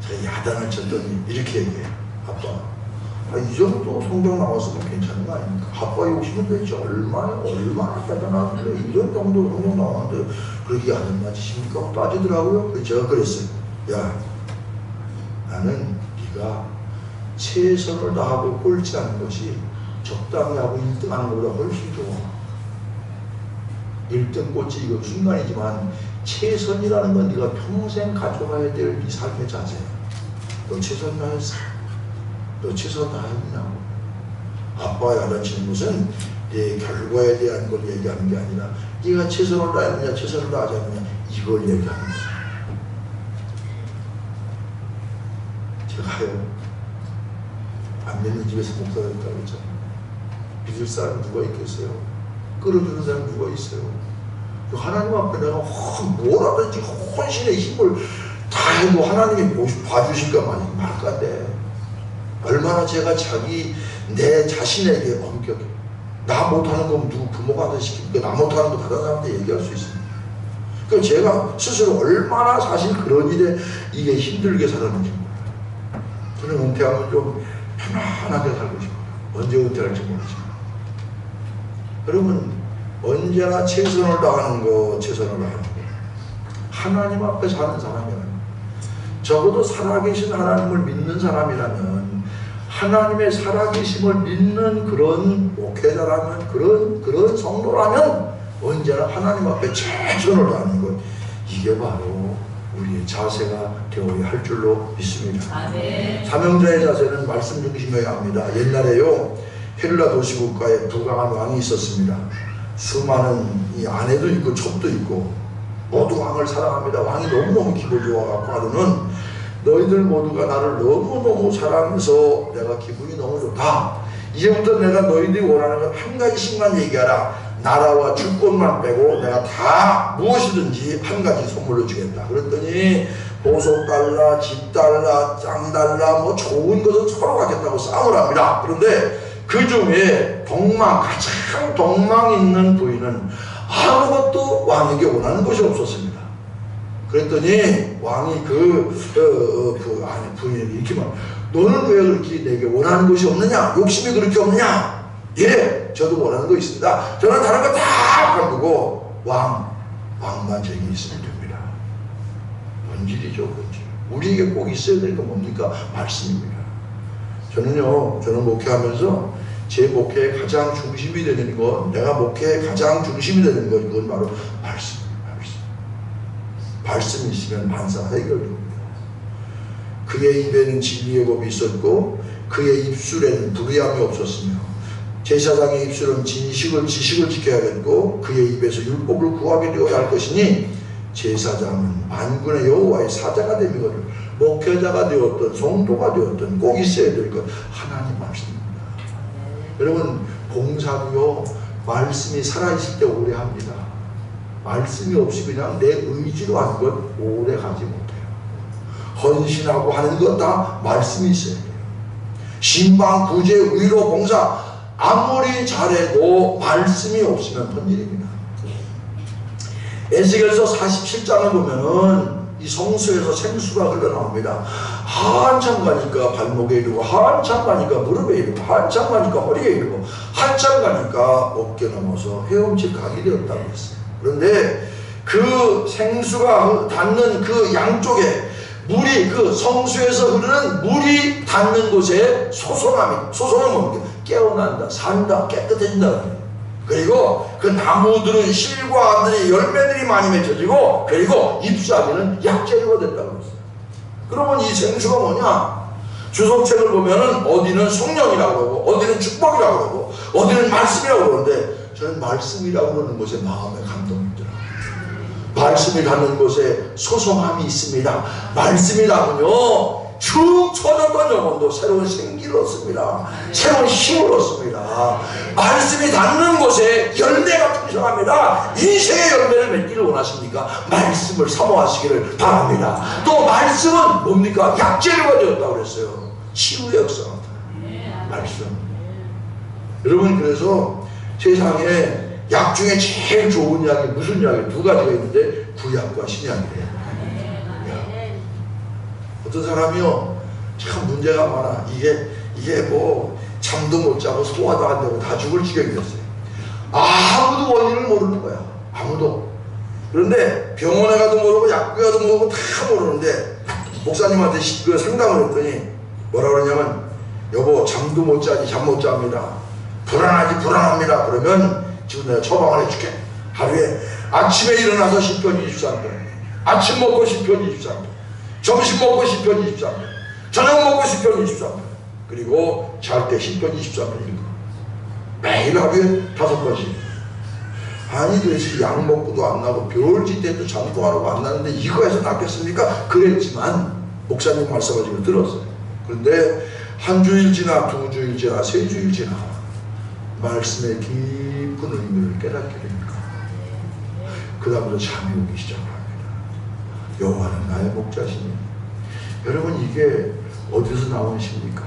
S1: 제가 야단을 쳤더니 이렇게 얘기해요. 아빠 이 정도 성적 나왔으면 괜찮은 거 아닙니까? 아빠 욕심은 되지 얼마나 대단한데 이런 정도 성적 나왔는데 그렇게 야단만 치십니까? 따지더라고요. 그래서 제가 그랬어요. 야 나는 네가 최선을 다하고 꼴찌하는 것이 적당히 하고 1등 하는 것보다 훨씬 좋아. 1등 꼴찌 이거 순간이지만 최선이라는 건 네가 평생 가져가야 될 네 삶의 자세야. 너 최선 다했어? 너 최선 다했냐고. 아빠 야단치는 것은 내 결과에 대한 걸 얘기하는 게 아니라 네가 최선을 다했느냐 최선을 다하지 않느냐 이걸 얘기하는 거예요. 제가요 안 믿는 집에서 목사 됐다고 했잖아요. 믿을 사람 누가 있겠어요? 끌어주는 사람 누가 있어요? 하나님 앞에 내가 뭐라든지 혼신의 힘을 다해도 하나님이 봐주실까 말까 한데 얼마나 제가 내 자신에게 엄격해. 나 못하는 건 누구 부모가 시키니까 나 못하는 거 다른 사람한테 얘기할 수 있습니다. 그러니까 제가 스스로 얼마나 사실 그런 일에 이게 힘들게 살았는지 몰라요. 저는 은퇴하면 좀 편안하게 살고 싶어요. 언제 은퇴할지 모르지만. 여러분 언제나 최선을 다하는 거 최선을 다하는 거 하나님 앞에 사는 사람이라면 적어도 살아계신 하나님을 믿는 사람이라면 하나님의 살아계심을 믿는 그런 목회자라면 그런 성도라면 언제나 하나님 앞에 최선을 다하는 것 이게 바로 우리의 자세가 되어야 할 줄로 믿습니다. 아멘. 사명자의 자세는 말씀 중심이어야 합니다. 옛날에요 헬라 도시국가에 부강한 왕이 있었습니다. 수많은 이 아내도 있고 첩도 있고 모두 왕을 사랑합니다. 왕이 너무너무 기분 좋아갖고 하루는 너희들 모두가 나를 너무너무 사랑해서 내가 기분이 너무 좋다. 이제부터 내가 너희들이 원하는 건 한 가지씩만 얘기하라. 나라와 주권만 빼고 내가 다 무엇이든지 한 가지 선물로 주겠다. 그랬더니 보석 달라, 집 달라, 짱 달라, 뭐 좋은 것은 서로 갖겠다고 싸움을 합니다. 그런데 그 중에 가장 덕망 있는 부인은 아무것도 왕에게 원하는 것이 없었습니다. 그랬더니 왕이 부인에게 이렇게 말, 너는 왜 그렇게 내게 원하는 것이 없느냐? 욕심이 그렇게 없느냐? 예, 저도 원하는 거 있습니다. 저는 다른 거 다 관두고 왕만 제게 있으면 됩니다. 본질이죠, 본질. 우리에게 꼭 있어야 될 건 뭡니까? 말씀입니다. 저는 목회하면서 제 목회의 가장 중심이 되는 것, 내가 목회의 가장 중심이 되는 것, 그건 바로 말씀입니다. 말씀이 있으면 만사 해결됩니다. 그의 입에는 진리의 법이 있었고 그의 입술에는 불의함이 없었으며 제사장의 입술은 지식을 지켜야겠고 그의 입에서 율법을 구하게 되어야 할 것이니 제사장은 만군의 여호와의 사자가 됨이거든. 목회자가 되었든 성도가 되었든 꼭 있어야 될 것 하나님 말씀입니다. 여러분 봉사도요 말씀이 살아있을 때 오래 합니다. 말씀이 없이 그냥 내 의지로 하는 건 오래 가지 못해요. 헌신하고 하는 것 다 말씀이 있어야 돼요. 신방, 구제, 위로, 봉사 아무리 잘해도 말씀이 없으면 헛일입니다. 에스겔서 47장을 보면은 이 성수에서 생수가 흘러나옵니다. 한참 가니까 발목에 이르고 한참 가니까 무릎에 이르고 한참 가니까 허리에 이르고 한참 가니까 어깨 넘어서 헤엄칠 각이 되었다고 했어요. 그런데 그 생수가 닿는 그 양쪽에 물이 그 성수에서 흐르는 물이 닿는 곳에 소송은 뭡니까? 깨어난다, 산다, 깨끗해진다. 그리고 그 나무들은 실과들이 열매들이 많이 맺혀지고 그리고 잎사귀는 약재료가 된다고 했어요. 그러면 이 생수가 뭐냐? 주석책을 보면은 어디는 성령이라고 하고 어디는 축복이라고 하고 어디는 말씀이라고 그러는데 저는 말씀이라고 그러는 것에 마음에 감동이 들어요. 말씀이 닿는 곳에 소송함이 있습니다. 말씀이 닿으면요 축 처졌던 영혼도 새로운 생기를 얻습니다. 새로운 힘을 얻습니다. 말씀이 닿는 곳에 열매가 풍성합니다. 인생의 열매를 맺기를 원하십니까? 말씀을 사모하시기를 바랍니다. 또 말씀은 뭡니까? 약재료가 되었다고 그랬어요. 치유의 역사가 말씀. 여러분 그래서 세상에 약 중에 제일 좋은 약이 무슨 약이 두 가지가 있는데 구약과 신약이래요. 어떤 사람이요 참 문제가 많아. 이게 뭐 잠도 못 자고 소화도 안 되고 다 죽을 지경이 됐어요. 아무도 원인을 모르는 거야. 아무도. 그런데 병원에 가도 모르고 약국에 가도 모르고 다 모르는데 목사님한테 그 상담을 했더니 뭐라 그러냐면 여보 잠도 못 자지 잠 못 잡니다. 불안합니다. 그러면 지금 내가 처방을 해줄게. 하루에 아침에 일어나서 10편 23편 아침 먹고 10편 23편 점심 먹고 10편 23편 저녁 먹고 10편 23편 그리고 잘 때 10편 23편 읽고 매일 하루에 5번씩. 아니 도대체 약 먹고도 안 나고 별짓 때도 잠도 안 하고 안 나는데 이거 해서 낫겠습니까? 그랬지만 목사님 말씀하시고 들었어요. 그런데 한 주일 지나 2주일 지나 3주일 지나 말씀의 깊은 의미를 깨닫게 됩니까? 그 다음부터 잠이 오기 시작합니다. 여호와는 나의 목자시니. 여러분 이게 어디서 나온 시입니까?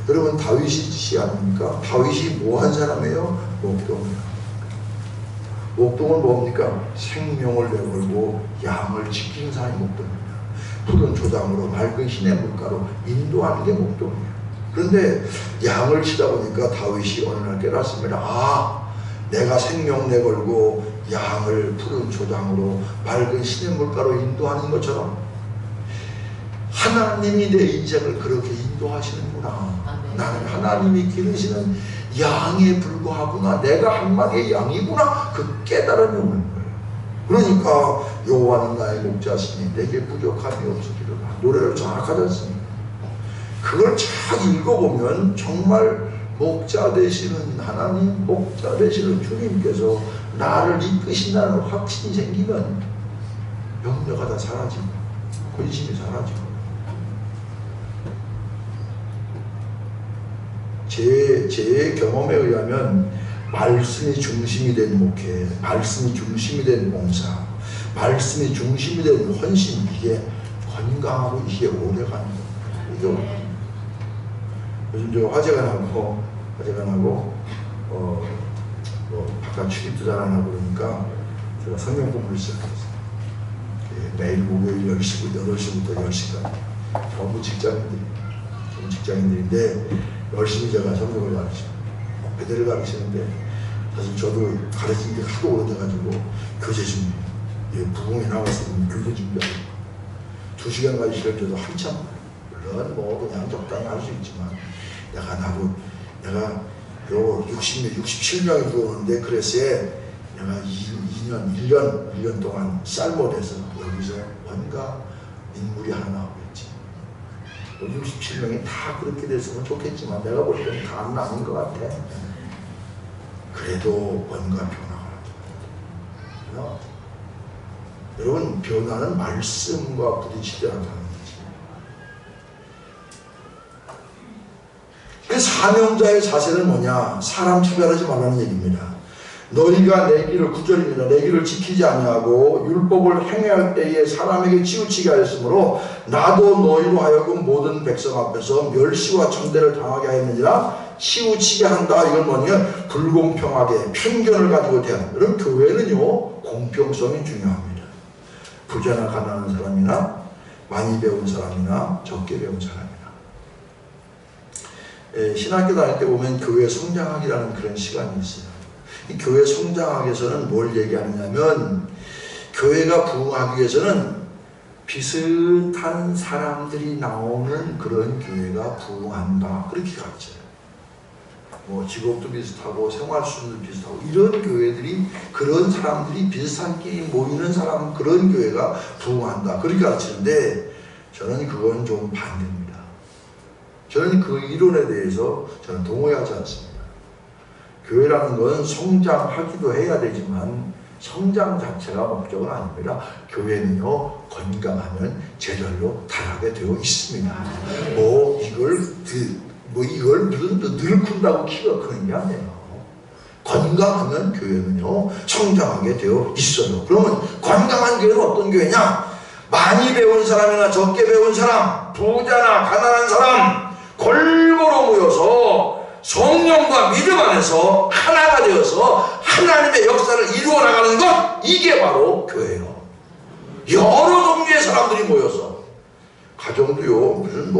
S1: 여러분 다윗이 시 아닙니까? 다윗이 뭐 한 사람이에요? 목동이에요. 목동은 뭡니까? 생명을 내걸고 양을 지키는 사람이 목동입니다. 푸른 조장으로 맑은 시냇 물가로 인도하는 게 목동이에요. 그런데 양을 치다 보니까 다윗이 어느 날 깨닫습니다. 아, 내가 생명 내걸고 양을 푸른 조장으로 맑은 시냇 물가로 인도하는 것처럼 하나님이 내 인생을 그렇게 인도하시는구나. 나는 하나님이 기르시는 양에 불과하구나. 내가 한 마리의 양이구나. 그 깨달음이 오는 거예요. 그러니까 여호와는 나의 목자시니 내게 부족함이 없으리로다. 노래를 정확하지 않습니까? 그걸 잘 읽어보면 정말 목자 되시는 하나님, 목자 되시는 주님께서 나를 이끄신다는 확신이 생기면 염려가 다 사라지고 근심이 사라지고. 제 경험에 의하면 말씀이 중심이 된 목회, 말씀이 중심이 된 봉사, 말씀이 중심이 된 헌신, 이게 건강하고 이게 오래가는 거예요. 요즘 저 화재가 나고 바깥 출입도 잘 안 하고 그러니까 제가 성경 공부를 시작했어요. 매일 목요일 10시부터 8시부터 10시까지 전부 직장인들인데 열심히 제가 성경을 가르치고 배대를 가르치는데 사실 저도 가르친 게 하도 오래돼가지고 교재 준비, 부흥에 나왔으면 교재 준비하고 2시간까지 시간줘도 한참, 물론 뭐 그냥 적당히 할 수 있지만 내가 요 67명이 들어오는데 그래서에 내가 1년 동안 쌀못해서 여기서 뭔가 인물이 하나 나오겠지. 67명이 다 그렇게 됐으면 좋겠지만 내가 볼 때는 다 안 나온 것 같아. 그래도 뭔가 변화가 나타나요. 여러분, 변화는 말씀과 부딪힐 때 나타나는 거지. 그 사명자의 자세는 뭐냐? 사람 차별하지 말라는 얘기입니다. 너희가 내 길을, 9절입니다. 내 길을 지키지 아니하고 율법을 행할 때에 사람에게 치우치게 하였으므로 나도 너희로 하여금 모든 백성 앞에서 멸시와 천대를 당하게 하였느니라. 치우치게 한다. 이건 뭐냐? 불공평하게 편견을 가지고 대하는. 그럼 교회는요, 공평성이 중요합니다. 부자나 가난한 사람이나 많이 배운 사람이나 적게 배운 사람이나. 신학교 다닐 때 보면 교회 성장학이라는 그런 시간이 있어요. 이 교회 성장학에서는 뭘 얘기하느냐면, 교회가 부흥하기 위해서는 비슷한 사람들이 나오는 그런 교회가 부흥한다. 그렇게 가르쳐요. 뭐 직업도 비슷하고 생활 수준도 비슷하고 이런 교회들이, 그런 사람들이 비슷한 끼리 모이는 사람, 그런 교회가 부흥한다. 그렇게 가르치는데 저는 그건 좀 반대입니다. 저는 그 이론에 대해서 저는 동의하지 않습니다. 교회라는 건 성장하기도 해야 되지만 성장 자체가 목적은 아닙니다. 교회는요, 건강하면 제절로 타락하게 되어 있습니다. 이걸 무슨 늘 큰다고 키가 크는 게 아니에요. 건강하면 교회는요, 성장하게 되어 있어요. 그러면 건강한 교회는 어떤 교회냐? 많이 배운 사람이나 적게 배운 사람, 부자나 가난한 사람, 골고루 모여서 성령과 믿음 안에서 하나가 되어서 하나님의 역사를 이루어 나가는 것, 이게 바로 교회예요. 여러 종류의 사람들이 모여서, 가정도요, 무슨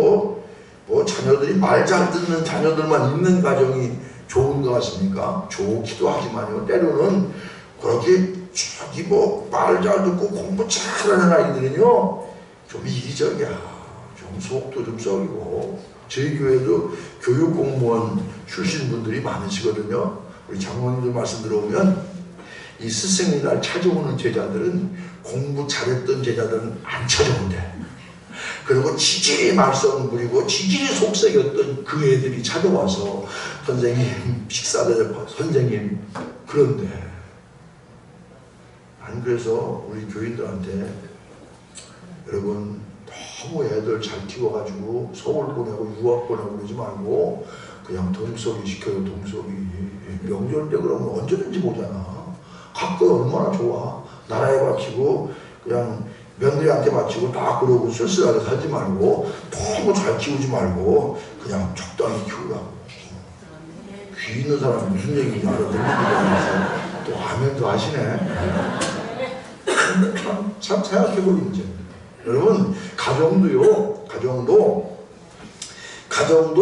S1: 자녀들이 말 잘 듣는 자녀들만 있는 가정이 좋은 것 같습니까? 좋기도 하지만요, 때로는 그렇게 말 잘 듣고 공부 잘하는 아이들은요, 좀 이기적이야. 좀 속도 좀 썩이고. 저희 교회도 교육 공무원 출신 분들이 많으시거든요. 우리 장로님들 말씀 들어오면 이 스승의 날 찾아오는 제자들은 공부 잘했던 제자들은 안 찾아온대. 그리고 지질이 말썽 부리고 지질이 속썩였던 그 애들이 찾아와서 선생님 식사 대접하고 선생님. 그런데 난 그래서 우리 교인들한테 여러분 너무 애들 잘 키워가지고 서울 보내고 유학 보내고 그러지 말고 그냥 동석이 시켜요. 동석이 명절 때 그러면 언제든지 보잖아. 가까이 얼마나 좋아. 나라에 바치고 그냥 며느리한테 바치고 다 그러고 쓸쓸하게 살지 말고 너무 잘 키우지 말고 그냥 적당히 키우라고. 귀 있는 사람이 무슨 얘기인지 알아듣는 또 아멘도 하시네. 참 생각해보니 이제 여러분 가정도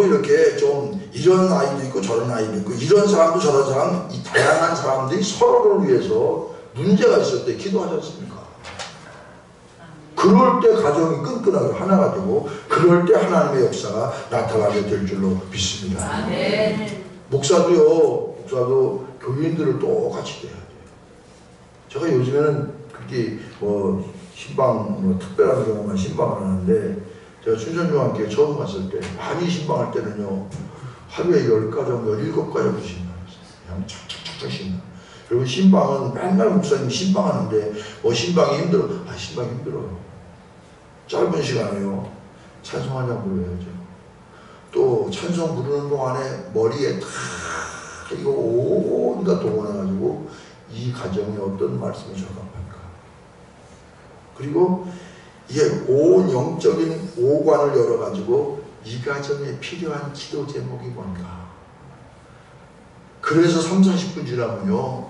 S1: 이렇게 좀 이런 아이도 있고 저런 아이도 있고 이런 사람도 저런 사람 이 다양한 사람들이 서로를 위해서 문제가 있을 때 기도하지 않습니까? 그럴 때 가정이 끈끈하게 하나가 되고 그럴 때 하나님의 역사가 나타나게 될 줄로 믿습니다. 목사도 교인들을 똑같이 돼야 돼요. 제가 요즘에는 그렇게 신방 특별한 경우만 신방을 하는데 제가 춘천중앙교회 처음 갔을 때 많이 신방할 때는요 하루에 10가정, 17가정 신방했어요. 그냥 착착착착 신방. 그리고 신방은 맨날 목사님 신방하는데 신방이 힘들어. 신방 힘들어요. 짧은 시간에요. 찬송 한 장 불러야죠. 또 찬송 부르는 동안에 머리에 다 이거 온갖 동원해가지고 이 가정에 어떤 말씀을 적합할까. 그리고 이게 온 영적인 오관을 열어가지고 이 가정에 필요한 기도 제목이 뭔가. 그래서 30-40분 지나면요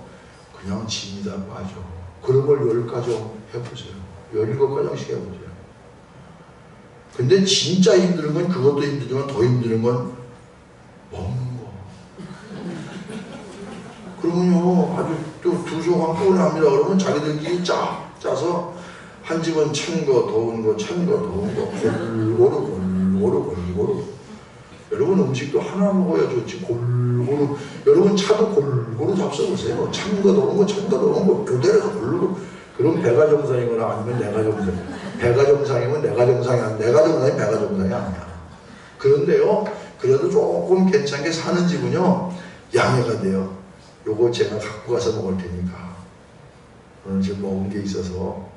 S1: 그냥 짐이 다 빠져. 그런 걸 10가정 해보세요. 17가정씩 해보세요. 근데 진짜 힘든 건 그것도 힘들지만 더 힘든 건 먹는 거. 그러면요 아주 또 두서가 뻔합니다. 그러면 자기들끼리 짜서 한 집은 찬 거, 더운 거, 찬 거, 더운 거, 골고루. 여러분 음식도 하나 먹어야 좋지, 골고루. 여러분 차도 골고루 잡숴보세요. 찬 거, 더운 거, 찬 거, 더운 거, 교대로서 골고루. 그럼 배가 정상이거나 아니면 내가 정상. 배가 정상이면 내가 정상이 아니야. 내가 정상이면 배가 정상이 아니야. 그런데요, 그래도 조금 괜찮게 사는 집은요, 양해가 돼요. 요거 제가 갖고 가서 먹을 테니까. 오늘 지금 먹은 게 있어서.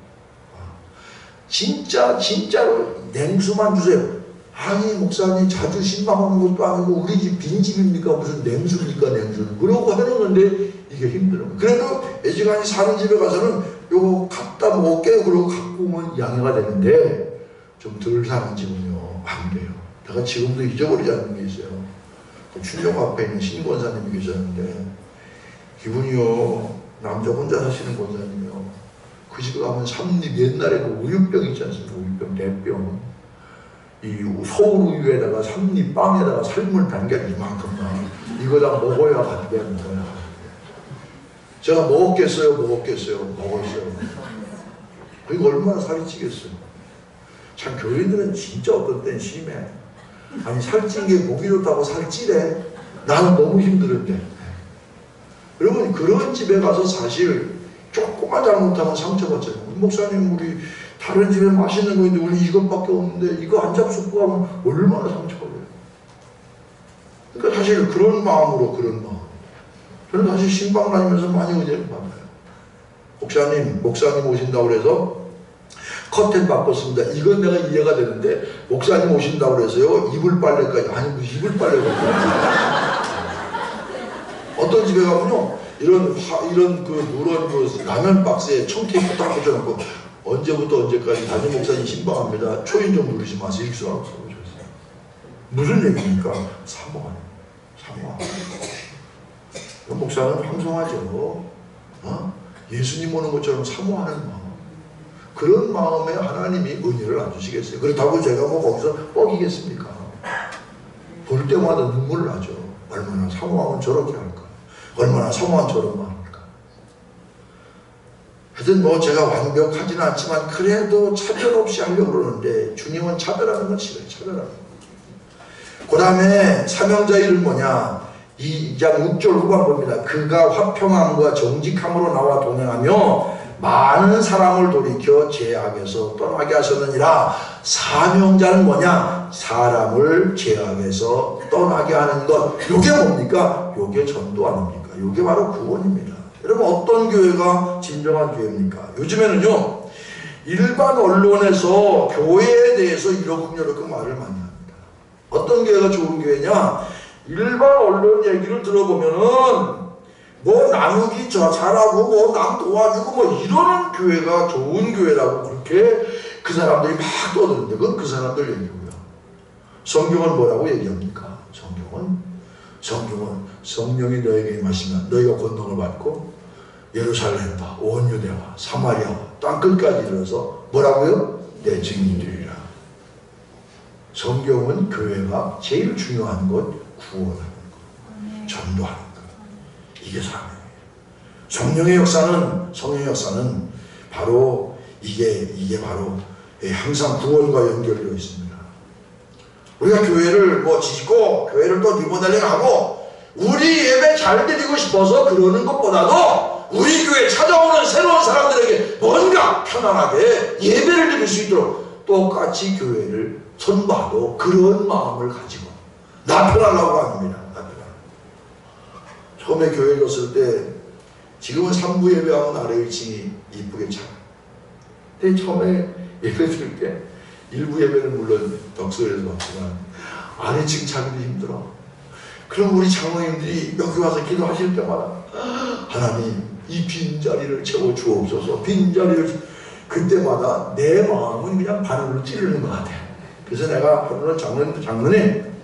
S1: 진짜로 냉수만 주세요. 아니 목사님 자주 신방하는 것도 아니고 우리 집 빈집입니까? 무슨 냉수입니까? 냉수는. 그러고 해놓는데 이게 힘들어. 그래도 애지간히 사는 집에 가서는 요거 갖다 먹게 그러고 갖고 오면 양해가 되는데 좀 덜 사는 집은요 안 돼요. 내가 지금도 잊어버리지 않는 게 있어요. 춘종 앞에 있는 신권사님이 계셨는데 이분이요 남자 혼자 사시는 권사님이요. 그 집에 가면 삼립 옛날에도 우유병 있지 않습니까? 우유병, 대병. 이 서울우유에다가 삼립 빵에다가 삶을 담겨 이만큼만 이거 다 먹어야 간대. 먹어야. 제가 먹었겠어요? 먹었어요. 그리고 얼마나 살이 찌겠어요? 참 교인들은 진짜 어떤 땐 심해. 아니 살찐 게 목이 좋다고 살 찌래. 나는 너무 힘들은데. 여러분 그런 집에 가서 사실 조금만 잘못하면 상처받잖아요. 목사님 우리 다른 집에 맛있는 거 있는데 우리 이것밖에 없는데 이거 한 잡숫고 하면 얼마나 상처받아요. 그러니까 사실 그런 마음. 저는 사실 신방 다니면서 많이 은혜를 받아요. 목사님 오신다고 그래서 커튼 바꿨습니다. 이건 내가 이해가 되는데 목사님 오신다고 그래서요 이불 빨래까지. 아니 무슨 이불 빨래가 어떤 집에 가면요 이런 그 누런 그 라면 박스에 청테이프 딱 붙여놓고 언제부터 언제까지 담임 목사님 신방합니다. 초인 좀 누르지 마세요. 일수하고 써보셨어요. 무슨 얘기입니까? 사모하는. 목사는 황송하죠. 예수님 오는 것처럼 사모하는 마음. 그런 마음에 하나님이 은혜를 안 주시겠어요. 그렇다고 제가 거기서 뻐기겠습니까? 볼 때마다 눈물 나죠. 얼마나 사모하면 저렇게 할까? 얼마나 사모한 저런 마음일까? 하여튼 제가 완벽하지는 않지만 그래도 차별 없이 하려고 그러는데 주님은 차별하는 건 싫어요. 차별하는 거. 그 다음에 사명자 이름 뭐냐? 2장 6절 후반부입니다. 그가 화평함과 정직함으로 나와 동행하며 많은 사람을 돌이켜 죄악에서 떠나게 하셨느니라. 사명자는 뭐냐? 사람을 죄악에서 떠나게 하는 것. 이게 뭡니까? 이게 전도 아닙니까? 이게 바로 구원입니다. 여러분, 어떤 교회가 진정한 교회입니까? 요즘에는요, 일반 언론에서 교회에 대해서 이러쿵 말을 많이 합니다. 어떤 교회가 좋은 교회냐? 일반 언론 얘기를 들어보면은 뭐 나누기 잘하고 뭐 남 도와주고 뭐 이러는 교회가 좋은 교회라고 그렇게 그 사람들이 막 떠드는데, 그건 그 사람들 얘기고요. 성경은 뭐라고 얘기합니까? 성경은 성령이 너에게 임하시면 너희가 권능을 받고 예루살렘과 온 유대와 사마리아와 땅끝까지 이르러서 뭐라고요? 내 증인이 되리라. 성경은 교회가 제일 중요한 것, 구원하는 것, 전도하는 것. 이게 사명이에요. 성령의 역사는 바로 이게 바로 항상 구원과 연결되어 있습니다. 우리가 교회를 뭐 짓고 교회를 또 리모델링하고 우리 예배 잘 드리고 싶어서 그러는 것보다도 우리 교회에 찾아오는 새로운 사람들에게 뭔가 편안하게 예배를 드릴 수 있도록 똑같이 교회를 선도하고 그런 마음을 가지고 나 편하려고 합니다. 처음에 교회에 갔을 때 지금은 3부 예배하면 아래 1층이 이쁘게 차. 근데 처음에 예배 드릴 때 1부 예배는 물론 덕소에서 왔지만 아래층 차기도 힘들어. 그럼 우리 장로님들이 여기 와서 기도하실 때마다 하나님 이 빈자리를 채워주옵소서. 빈자리를 그때마다 내 마음은 그냥 바늘로 찌르는 것 같아. 그래서 내가 하루는 장로님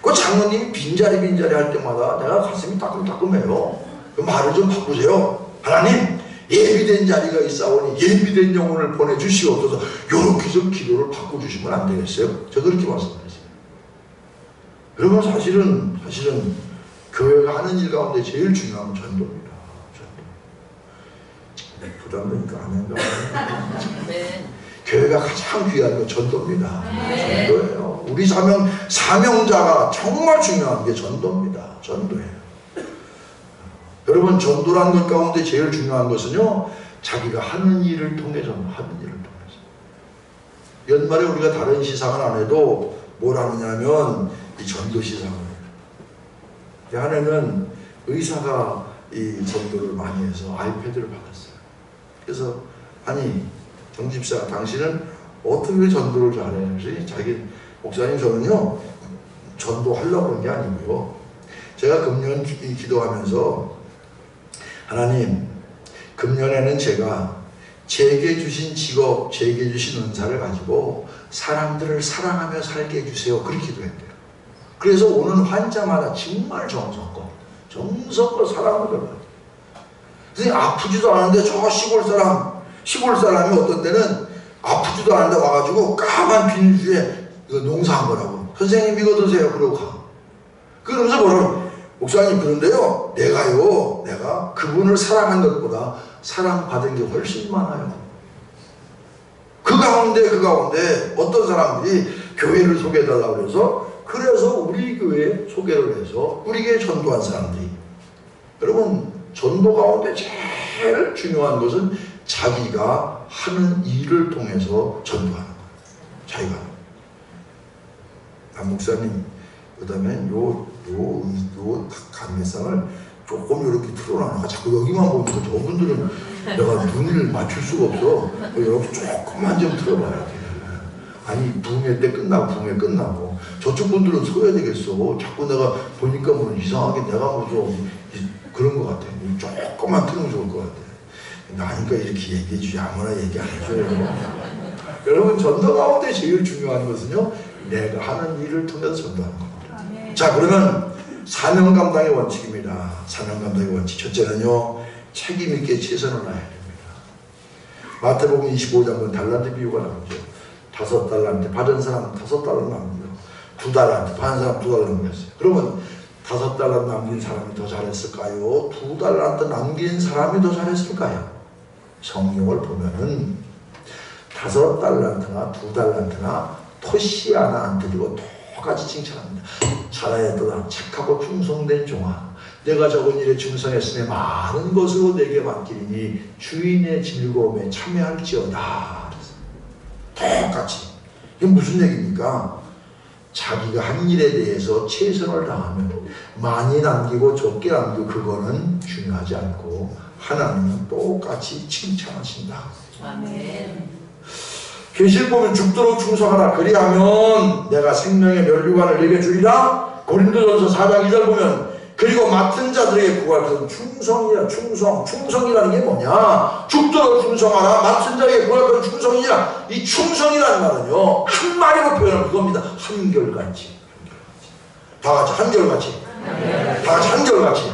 S1: 그 장로님이 빈자리 할 때마다 내가 가슴이 따끔따끔해요. 그 말을 좀 바꾸세요. 하나님 예비된 자리가 있사오니 예비된 영혼을 보내주시옵소서. 요렇게 좀 기도를 바꿔주시면 안 되겠어요? 저 그렇게 말씀드렸어요. 여러분, 사실은 교회가 하는 일 가운데 제일 중요한 건 전도입니다. 전도. 부담되니까 안 한다. 교회가 가장 귀한 건 전도입니다. 전도예요. 우리 사명자가 정말 중요한 게 전도입니다. 전도예요. 여러분, 전도라는 것 가운데 제일 중요한 것은요, 자기가 하는 일을 통해서. 연말에 우리가 다른 시상을 안 해도 뭘 하느냐면 이 전도 시상을 해요. 한 해는 의사가 이 전도를 많이 해서 아이패드를 받았어요. 그래서 아니 정집사 당신은 어떻게 전도를 잘해? 그래서 자기 목사님 저는요 전도하려고 그런 게 아니고요. 제가 금년 기도하면서 하나님 금년에는 제가 제게 주신 직업, 제게 주신 은사를 가지고 사람들을 사랑하며 살게 해주세요. 그렇게 기도했대요. 그래서 오는 환자마다 정말 정성껏 사랑을 들어요. 선생님 아프지도 않은데 저 시골 사람이 어떤 때는 아프지도 않은데 와가지고 까만 비닐주에 이거 농사한 거라고. 선생님 이거 드세요. 그러고 가. 그러면서 뭐라고? 목사님 그런데요 내가 그분을 사랑한 것보다 사랑받은 게 훨씬 많아요. 그 가운데 어떤 사람들이 교회를 소개해달라고 그래서 우리 교회에 소개를 해서 우리 교회에 전도한 사람들이, 여러분 전도 가운데 제일 중요한 것은 자기가 하는 일을 통해서 전도하는 거예요. 자기가. 목사님 그 다음에 요 강매상을 조금 이렇게 틀어놔. 자꾸 여기만 보니까 저분들은 내가 눈을 맞출 수가 없어. 이렇게 조금만 좀 틀어봐야 돼. 아니 부흥회 때 끝나고 저쪽 분들은 서야 되겠어. 자꾸 내가 보니까 뭐 이상하게 내가 뭐 좀 그런 것 같아. 조금만 틀면 좋을 것 같아. 나니까 이렇게 얘기해 주지 아무나 얘기 안 해줘요. 여러분 전도 가운데 제일 중요한 것은요 내가 하는 일을 통해서 전도하는 겁니다. 자, 그러면 사명 감당의 원칙입니다. 사명 감당의 원칙 첫째는요 책임있게 최선을 다해야 됩니다. 마태복음 25장은 달란트 비유가 나오죠. 5달란트 받은 사람 5달란트 남기고 2달란트 받은 사람 2달란트 남겼어요. 그러면 5달란트 남긴 사람이 더 잘했을까요? 2달란트 남긴 사람이 더 잘했을까요? 성경을 보면은 5달란트나 2달란트나 토시 하나 안 드리고 똑같이 칭찬합니다. 잘하였도다 착하고 충성된 종아 내가 적은 일에 충성했으며 많은 것으로 내게 맡기리니 주인의 즐거움에 참여할지어다. 똑같이. 이게 무슨 얘기입니까? 자기가 한 일에 대해서 최선을 다하면 많이 남기고 적게 남기고 그거는 중요하지 않고 하나님은 똑같이 칭찬하신다.
S2: 아멘.
S1: 계시록 보면 죽도록 충성하라. 그리하면 내가 생명의 면류관을 내게 주리라. 고린도전서 4장 2절 보면 그리고 맡은 자들에게 구할 것은 충성이라. 충성이라는 게 뭐냐? 죽도록 충성하라. 맡은 자에게 구할 것은 충성이라. 이 충성이라는 말은요 한 마리로 표현하면 그겁니다. 한결같이. 다 같이 한결같이. 다 같이 한결같이.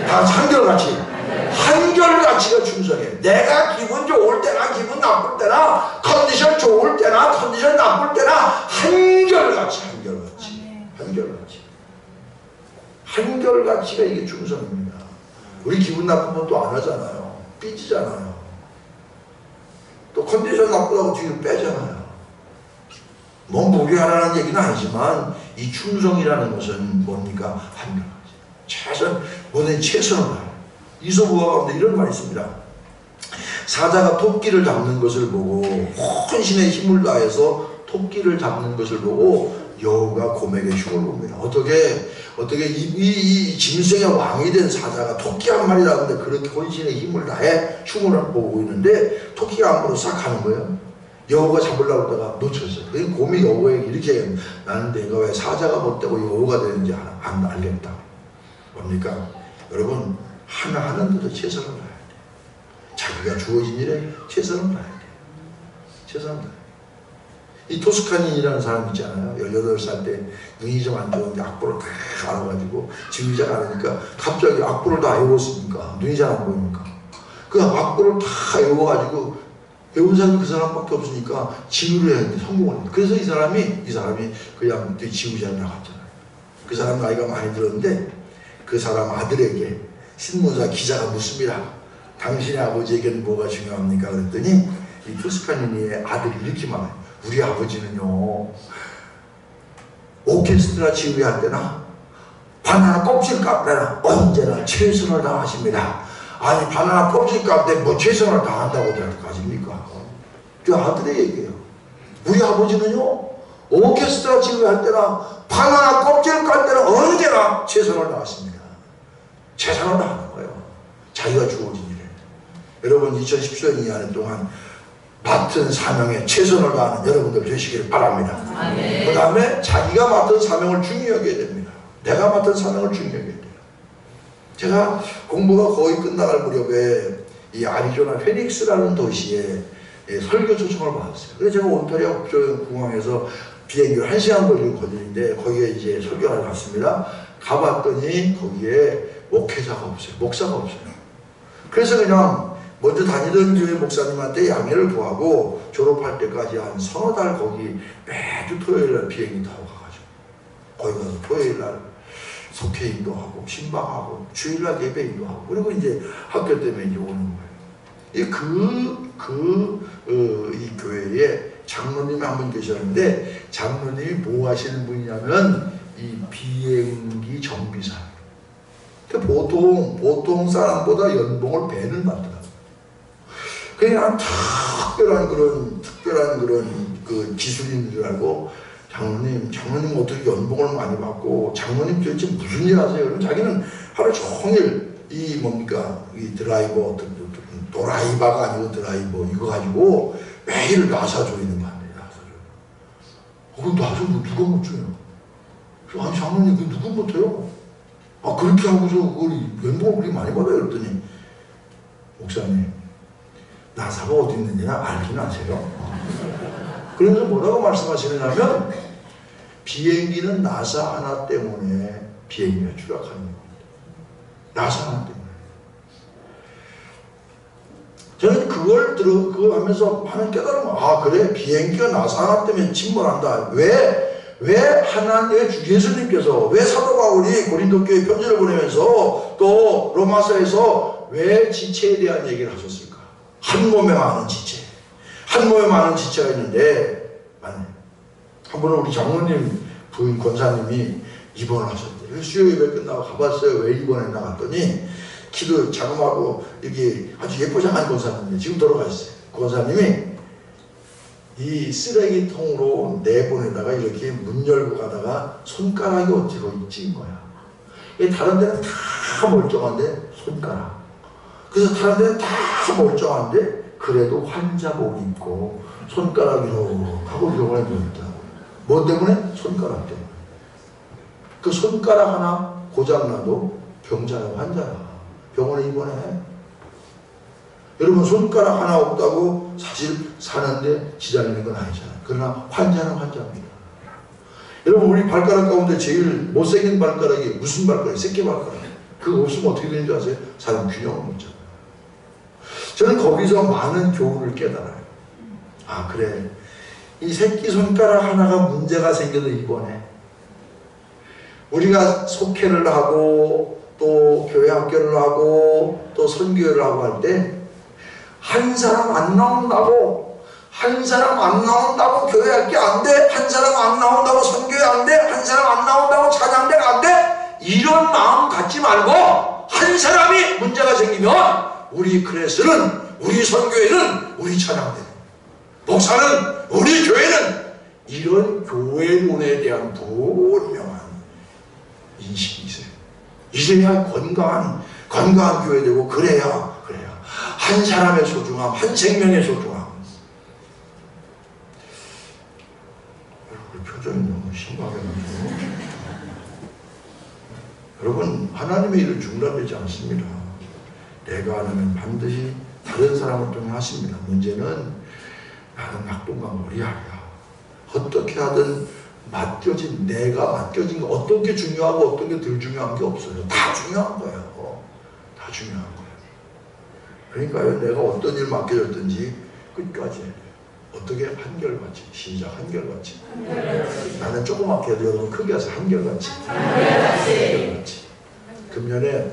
S1: 다 같이 한결같이. 한결같이가 충성이에요. 내가 기분 좋을 때나 기분 나쁠 때나 컨디션 좋을 때나 컨디션 나쁠 때나 한결같이. 한결같이가 이게 충성입니다. 우리 기분 나쁘면 또 안 하잖아요. 삐지잖아요. 또 컨디션 나쁘다고 뒤로 빼잖아요. 뭐 무리하라는 얘기는 아니지만 이 충성이라는 것은 뭡니까? 한결같이. 뭐든 최선을 다해요. 이소부가 가운데 이런 말이 있습니다. 사자가 토끼를 잡는 것을 보고 혼신의 힘을 다해서 토끼를 잡는 것을 보고 여호가 곰에게 흉을 봅니다. 어떻게 이 짐승의 왕이 된 사자가 토끼 한 마리라는데 그렇게 혼신의 힘을 다해 흉을 보고 있는데 토끼가 함부로 싹 하는 거예요. 여호가 잡으려고 하다가 놓쳤어요. 그래서 곰이 여호에게 이렇게 얘기합니다. 나는 내가 왜 사자가 못되고 여호가 되는지 안 알겠다. 뭡니까? 여러분 하나하는 데도 최선을 다해야 돼. 자기가 주어진 일에 최선을 다해야 돼. 최선을 다해야 돼. 이 토스카닌이라는 사람 있잖아요. 18살 때 눈이 좀 안 좋은데 악보를 다 알아가지고 지휘자가 아니니까 갑자기 악보를 다 외웠으니까 눈이 잘 안 보이니까 그 악보를 다 외워가지고 외운 사람이 그 사람밖에 없으니까 지휘를 했는데 성공을 했는데 그래서 이 사람이 그냥 지휘자로 나갔잖아요. 그 사람 나이가 많이 들었는데 그 사람 아들에게 신문사 기자가 묻습니다. 당신의 아버지에게는 뭐가 중요합니까? 그랬더니 이 토스카니니의 아들이 이렇게 말해요. 우리 아버지는요 오케스트라 지휘할 때나 바나나 껍질 깎을 때나 언제나 최선을 다하십니다. 아니 바나나 껍질 깎을 때 뭐 최선을 다한다고 생각하십니까? 그 아들의 얘기예요. 우리 아버지는요 오케스트라 지휘할 때나 바나나 껍질 깎을 때는 언제나 최선을 다하십니다. 최선을 다하는 거예요. 자기가 주어진 일에. 여러분 2014년 이 한 동안 맡은 사명에 최선을 다하는 여러분들 되시기를 바랍니다. 그 다음에 자기가 맡은 사명을 중요하게 해야 됩니다. 내가 맡은 사명을 중요하게 해야 돼요. 제가 공부가 거의 끝나갈 무렵에 이 아리조나 페닉스라는 도시에 설교 초청을 받았어요. 그래서 제가 온타리오 국제공항에서 비행기를 1시간 걸리고 거리는데 거기에 이제 설교를 갔습니다. 가봤더니 거기에 목회자가 없어요. 목사가 없어요. 그래서 그냥 먼저 다니던 교회 목사님한테 양해를 구하고 졸업할 때까지 한 서너 달 거기 매주 토요일날 비행기 타고 가가지고 거기 가서 토요일날 속회인도 하고 신방하고 주일날 예배인도 하고 그리고 이제 학교 때문에 이제 오는 거예요. 이 교회에 장로님이 한 분 계셨는데 장로님이 뭐 하시는 분이냐면 이 비행기 정비사. 보통 사람보다 연봉을 배는 받더라고요. 그냥 특별한 그런 그 기술인 줄 알고 장로님 어떻게 연봉을 많이 받고 장로님 도대체 무슨 일 하세요? 그럼 자기는 하루 종일 이 도라이버가 아니고 드라이버 이거 가지고 매일 나사 조이는 거 합니다. 그럼 나사 누가 못 줘요? 아니 장로님 그 누가 못해요? 아 그렇게 하고서 그걸 연봉을 그렇게 많이 받아요? 그랬더니 목사님 나사가 어디 있느냐 알긴 아세요? 그러면서 뭐라고 말씀하시느냐면 비행기는 나사 하나 때문에 비행기가 추락하는 겁니다. 나사 하나 때문에. 저는 그걸 하면서 하는 깨달음, 아 그래 비행기가 나사 하나 때문에 침몰한다. 왜 예수님께서 왜 사도 바울이 고린도 교회 편지를 보내면서 또 로마서에서 왜 지체에 대한 얘기를 하셨을까? 한 몸에 많은 지체. 한 몸에 많은 지체가 있는데, 한 번은 우리 장로님 부인 권사님이 입원을 하셨대요. 수요 예배 끝나고 가봤어요. 왜 일본에 나갔더니 키도 자그마하고 이게 아주 예쁘장한 권사님인데 지금 돌아가셨어요. 권사님이 이 쓰레기통으로 내보내다가 이렇게 문 열고 가다가 손가락이 어디로 찐 거야. 다른 데는 다 멀쩡한데 손가락. 그래서 다른 데는 다 멀쩡한데 그래도 환자복 입고 손가락 이렇게 하고 병원에 누웠다. 뭐 때문에? 손가락 때문에. 그 손가락 하나 고장나도 병자야 환자야. 병원에 입원해. 여러분 손가락 하나 없다고 사실 사는데 지장 있는 건 아니잖아요. 그러나 환자는 환자입니다. 여러분 우리 발가락 가운데 제일 못생긴 발가락이 무슨 발가락이에요? 새끼 발가락. 그거 없으면 어떻게 되는 줄 아세요? 사람 균형을 못 잡아요. 저는 거기서 많은 교훈을 깨달아요. 아 그래 이 새끼 손가락 하나가 문제가 생겨도 이번에 우리가 속회를 하고 또 교회 학교를 하고 또 선교회를 하고 할 때 한 사람 안 나온다고 교회 할 게 안 돼, 한 사람 안 나온다고 선교회 안 돼, 한 사람 안 나온다고 찬양대가 안 돼, 이런 마음 갖지 말고 한 사람이 문제가 생기면 우리 크레스는 우리 선교회는 우리 찬양대 목사는 우리 교회는 이런 교회론에 대한 분명한 인식이 있어요. 이래야 건강한 교회 되고 그래야 한 사람의 소중함, 한 생명의 소중함. 표정이 너무 심하게 나죠. 여러분 하나님의 일을 중단되지 않습니다. 내가 안 하면 반드시 다른 사람을 통해 하십니다. 문제는 나는 낙동강 오리알이야. 어떻게 하든 내가 맡겨진 거 어떤 게 중요하고 어떤 게 덜 중요한 게 없어요. 다 중요한 거예요. 다 중요한 거예요. 그러니까요, 내가 어떤 일 맡겨졌든지 끝까지 어떻게 한결같이 시작 한결같이. 나는 조그맣게 해도 여러분 크게 해서 한결같이. 금년에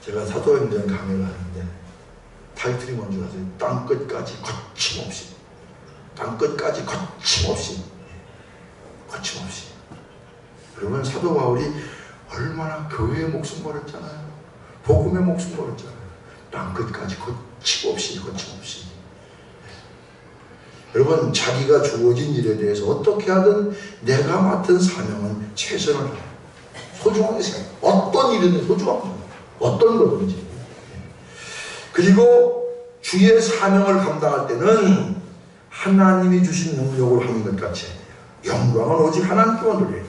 S1: 제가 사도행전 강의를 하는데 타이틀이 뭔지 아세요? 땅끝까지 거침없이. 여러분 사도 바울이 얼마나 교회의 목숨 걸었잖아요. 복음의 목숨 걸었잖아요. 땅끝까지 거침없이. 여러분 자기가 주어진 일에 대해서 어떻게 하든 내가 맡은 사명은 최선을 다해요. 소중하게 생각해요. 어떤 일이든 소중합니다. 어떤 거든지. 그리고 주의 사명을 감당할 때는 하나님이 주신 능력을 하는 것 같이 해요. 영광은 오직 하나님께만 돌려요.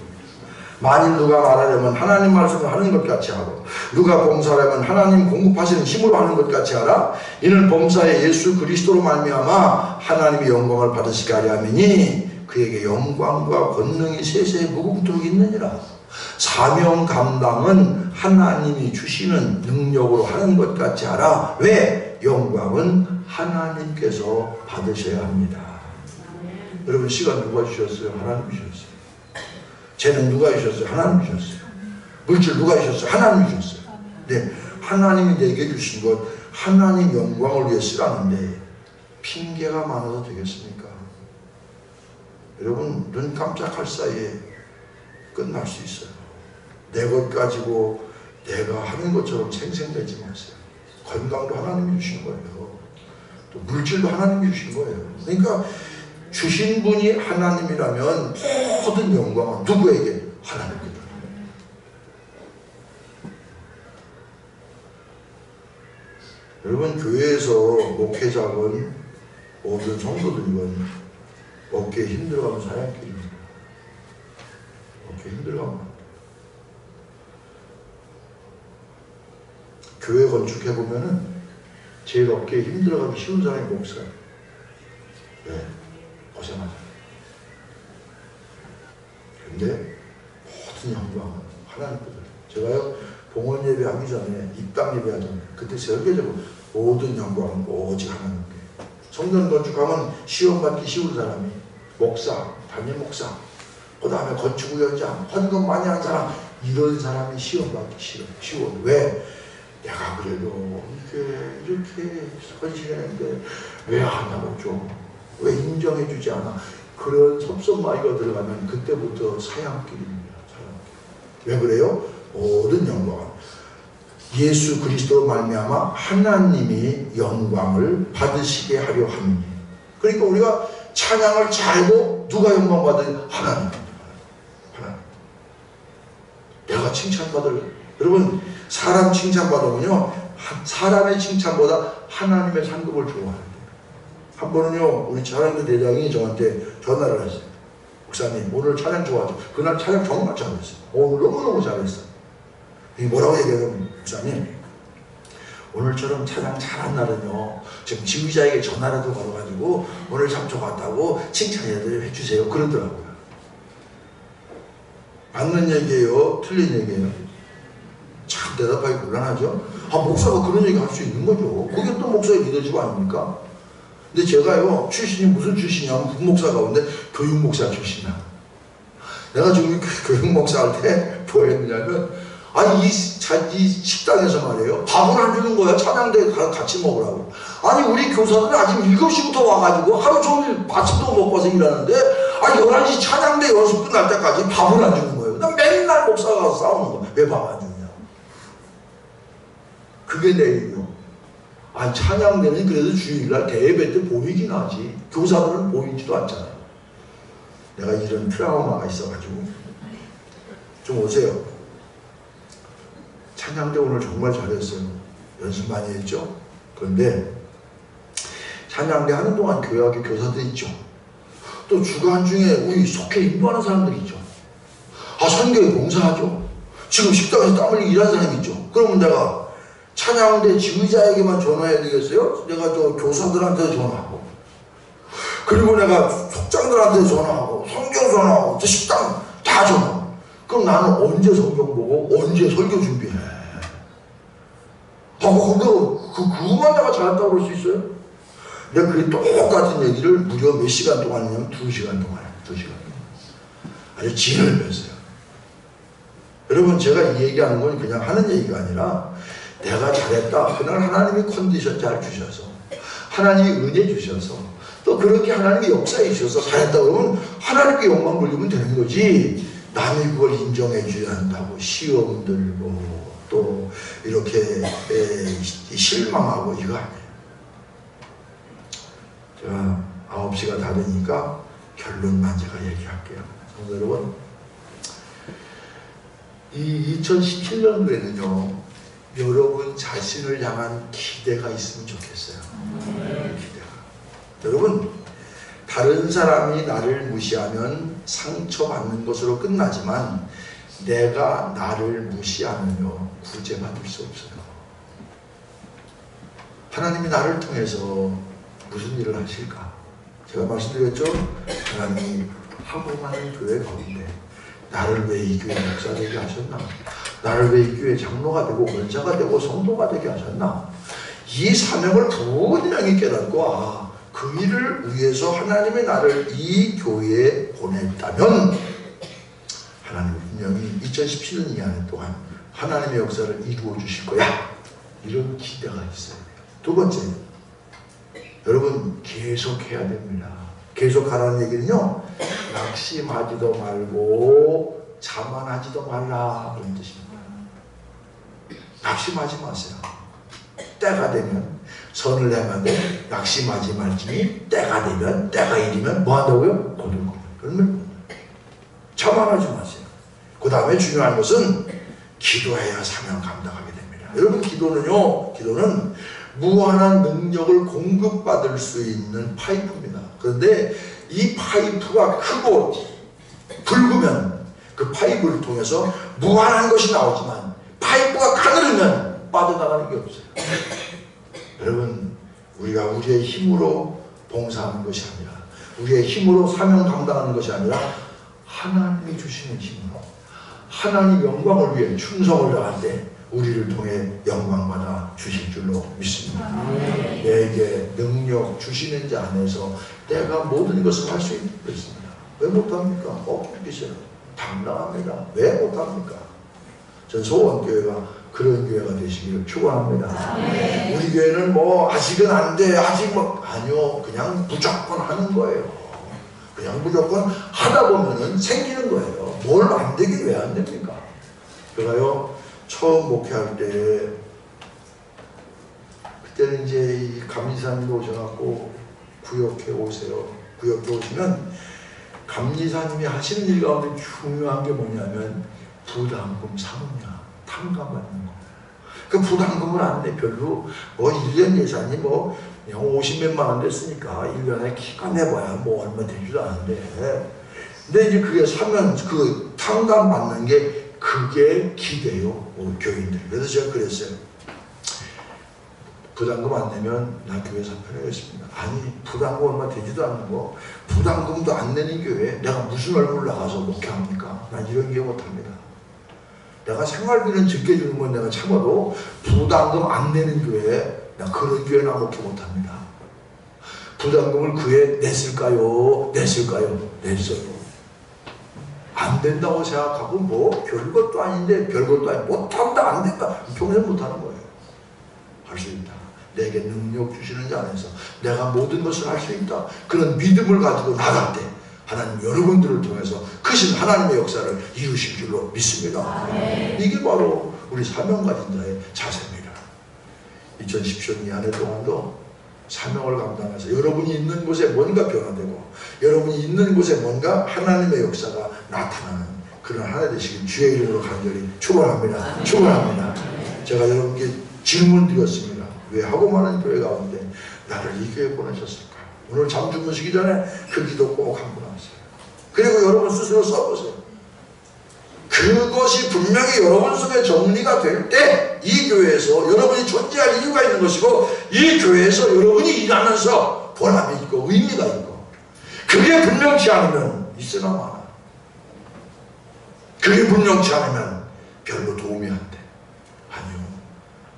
S1: 만일 누가 말하려면 하나님 말씀을 하는 것 같이 하고 누가 봉사하려면 하나님 공급하시는 힘으로 하는 것 같이 하라. 이는 범사에 예수 그리스도로 말미암아 하나님의 영광을 받으시게 하려 함이니 그에게 영광과 권능이 세세에 무궁토록 있느니라. 사명 감당은 하나님이 주시는 능력으로 하는 것 같이 하라. 왜? 영광은 하나님께서 받으셔야 합니다. 여러분 시간 누가 주셨어요? 하나님이 주셨어요. 재능 누가 주셨어요? 하나님이 주셨어요. 물질 누가 주셨어요? 하나님이 주셨어요. 네, 하나님이 내게 주신 것 하나님 영광을 위해 쓰라는데 핑계가 많아서 되겠습니까? 여러분 눈 깜짝할 사이에 끝날 수 있어요. 내 것 가지고 내가 하는 것처럼 생생되지 마세요. 건강도 하나님이 주신 거예요. 또 물질도 하나님이 주신 거예요. 그러니까 주신 분이 하나님이라면 모든 영광은 누구에게? 하나님께. 여러분 교회에서 목회자건 모든 성도들이건 어깨에 힘들어가면 사양길입니다. 어깨에 힘들어가면 교회 건축해보면은 제일 어깨에 힘들어가기 쉬운 사람이 목사예요. 네, 고생하죠. 근데 모든 영광은 하나님 거예요. 제가요 봉헌 예배하기 전에 입당 예배하잖아요. 그때 설계적으로 모든 영광은 오직 하나님께. 성전 건축하면 시험 받기 쉬운 사람이 목사, 담임 목사, 그 다음에 건축위원장, 헌금 많이 한 사람, 이런 사람이 시험 받기 쉬워. 왜? 내가 그래도 이렇게 헌신했는데 왜 하냐고 좀, 왜 인정해주지 않아? 그런 섭섭마이가 들어가면 그때부터 사양길입니다. 사양길. 왜 그래요? 모든 영광은 예수 그리스도로 말미암아 하나님이 영광을 받으시게 하려 함이니. 그러니까 우리가 찬양을 잘하고 누가 영광 받으냐? 하나님. 내가 칭찬받을, 여러분 사람 칭찬받으면요 사람의 칭찬보다 하나님의 상급을 좋아해야 돼요. 한 번은요 우리 찬양대 대장이 저한테 전화를 했어요. 목사님 오늘 찬양 좋아하죠? 그날 찬양 정말 잘했어요. 오늘 너무너무 잘했어요. 뭐라고 얘기하냐면, 목사님 오늘처럼 찬양 잘한 날은요 지금 지휘자에게 전화라도 걸어가지고 오늘 참 좋았다고 칭찬이라도 해주세요 그러더라고요. 맞는 얘기예요? 틀린 얘기예요? 참 대답하기 곤란하죠? 목사가 그런 얘기 할 수 있는 거죠. 그게 또 목사의 리더십 아닙니까? 근데 제가요 출신이 무슨 출신이냐면 부목사 가운데 교육목사 출신이야. 내가 지금 교육목사 할 때 뭐 했느냐면 이 식당에서 말이에요 밥을 안 주는 거야. 찬양대 같이 먹으라고. 아니 우리 교사들은 아침 7시부터 와가지고 하루 종일 아침도 먹고 와서 일하는데 11시 찬양대 연습 끝날 때까지 밥을 안 주는 거예요. 그다음 맨날 목사가 가서 싸우는 거야. 왜 밥 안 주냐. 그게 내 일이요. 찬양대는 그래도 주일날 대예배 때 보이긴 하지. 교사들은 보이지도 않잖아요. 내가 이런 트라우마가 있어가지고 좀 오세요. 찬양대 오늘 정말 잘했어요. 연습 많이 했죠. 그런데 찬양대 하는 동안 교회학교 교사들 있죠. 또 주간 중에 우리 속해 인도하는 사람들 있죠. 선교에 봉사하죠. 지금 식당에서 땀 흘리고 일하는 사람이 있죠. 그러면 내가 찬양대 지휘자에게만 전화해야 되겠어요? 내가 저 교사들한테 전화하고, 그리고 내가 속장들한테 전화하고, 성경 전화하고, 저 식당 다 전화하고. 그럼 나는 언제 성경 보고 언제 설교 준비해? 그거만 내가 잘했다고 그럴 수 있어요? 내가 그 똑같은 얘기를 무려 몇 시간 동안 했냐면 2시간 동안 해요. 2시간. 아주 진을 뺐어요. 여러분 제가 이 얘기하는 건 그냥 하는 얘기가 아니라 내가 잘했다. 그날 하나님이 컨디션 잘 주셔서, 하나님이 은혜 주셔서, 또 그렇게 하나님이 역사해 주셔서 잘했다 그러면 하나님께 영광 돌리면 되는 거지. 남이 그걸 인정해 줘야 한다고 시험 들고 또 이렇게 실망하고 이거 아니에요. 자, 9시가 다 되니까 결론만 제가 얘기할게요. 여러분, 이 2017년도에는요 여러분 자신을 향한 기대가 있으면 좋겠어요. 기대가. 여러분, 다른 사람이 나를 무시하면 상처받는 것으로 끝나지만 내가 나를 무시하면요 구제받을 수 없어요. 하나님이 나를 통해서 무슨 일을 하실까? 제가 말씀드렸죠? 하나님이 하고 가는 교회 가운데 나를 왜 이 교회 목사 되게 하셨나? 나를 왜 이 교회 장로가 되고 권사가 되고 성도가 되게 하셨나? 이 사명을 분명히 깨닫고 그 일을 위해서 하나님이 나를 이 교회에 보냈다면 하나님은 분명히 2017년 이 한 해 동안 하나님의 역사를 이루어 주실 거야. 이런 기대가 있어야 돼요. 두 번째, 여러분 계속 해야 됩니다. 계속 하라는 얘기는요 낙심하지도 말고 자만하지도 말라 그런 뜻입니다. 낙심하지 마세요. 때가 되면 선을 행하되 낙심하지 말지니 때가 되면, 때가 이르면 뭐 한다고요? 거둘 거예요. 그러면 자만하지 마세요. 그 다음에 중요한 것은 기도해야 사명 감당하게 됩니다. 여러분 기도는 무한한 능력을 공급받을 수 있는 파이프입니다. 그런데 이 파이프가 크고 붉으면 그 파이프를 통해서 무한한 것이 나오지만 파이프가 가늘으면 빠져나가는 게 없어요. 여러분, 우리가 우리의 힘으로 봉사하는 것이 아니라, 우리의 힘으로 사명 감당하는 것이 아니라 하나님이 주시는 힘으로 하나님 영광을 위해 충성을 다할 때 우리를 통해 영광받아 주실 줄로 믿습니다. 내게 능력 주시는 자 안에서 내가 모든 것을 할 수 있습니다. 왜 못합니까? 없겠어요. 당당합니다. 왜 못합니까? 전 소원교회가 그런 교회가 되시기를 축원합니다. 우리 교회는 뭐 아직은 안 돼, 아직 뭐 아니요, 그냥 무조건 하는 거예요. 그냥 무조건 하다 보면은 생기는 거예요. 뭘 안 되긴 왜 안 됩니까? 제가요 처음 목회할 때 그때는 이제 이 감리사님이 오셔갖고 구역에 오세요. 구역에 오시면 감리사님이 하시는 일 가운데 중요한 게 뭐냐면 부담금 사모냐 탕감받는 거. 그 부담금을 안 내. 별로 뭐 1년 예산이 뭐 그냥 50몇만 원 됐으니까 1년에 기껏 내봐야 뭐 얼마 되지도 않은데, 근데 이제 그게 사면 그 탕감 받는 게 그게 기대요, 교인들이. 그래서 제가 그랬어요. 부담금 안 내면 나 교회에서 편하겠습니다. 아니, 부담금 얼마 되지도 않는 거, 부담금도 안 내는 교회에 내가 무슨 얼굴 나가서 목회합니까? 난 이런 게 못합니다. 내가 생활비는 적게 주는 건 내가 참아도 부담금 안 내는 교회에 나 그런 교회 나 목회 못합니다. 부담금을 교회에 냈을까요? 냈어요. 안 된다고 생각하고 뭐 별것도 아닌데 별것도 아닌데 못한다 안 된다 평생 못하는 거예요. 할 수 있다. 내게 능력 주시는 자 안에서 내가 모든 것을 할 수 있다. 그런 믿음을 가지고 나갈 때 하나님 여러분들을 통해서 크신 하나님의 역사를 이루실 줄로 믿습니다. 이게 바로 우리 사명 가진 자의 자세입니다. 2017년 한 해 동안도 사명을 감당해서 여러분이 있는 곳에 뭔가 변화되고 여러분이 있는 곳에 뭔가 하나님의 역사가 나타나는 그런 한 해 되시길 주의 이름으로 간절히 축원합니다. 축원합니다. 제가 여러분께 질문 드렸습니다. 왜 하고 많은 교회 가운데 나를 이 교회에 보내셨을까? 오늘 잠 주무시기 전에 그 기도 꼭 한번 하세요. 그리고 여러분 스스로 써보세요. 그것이 분명히 여러분 속에 정리가 될 때 이 교회에서 여러분이 존재할 이유가 있는 것이고 이 교회에서 여러분이 일하면서 보람이 있고 의미가 있고, 그게 분명치 않으면 있으나 마나, 그게 분명치 않으면 별로 도움이 안 돼. 아니요,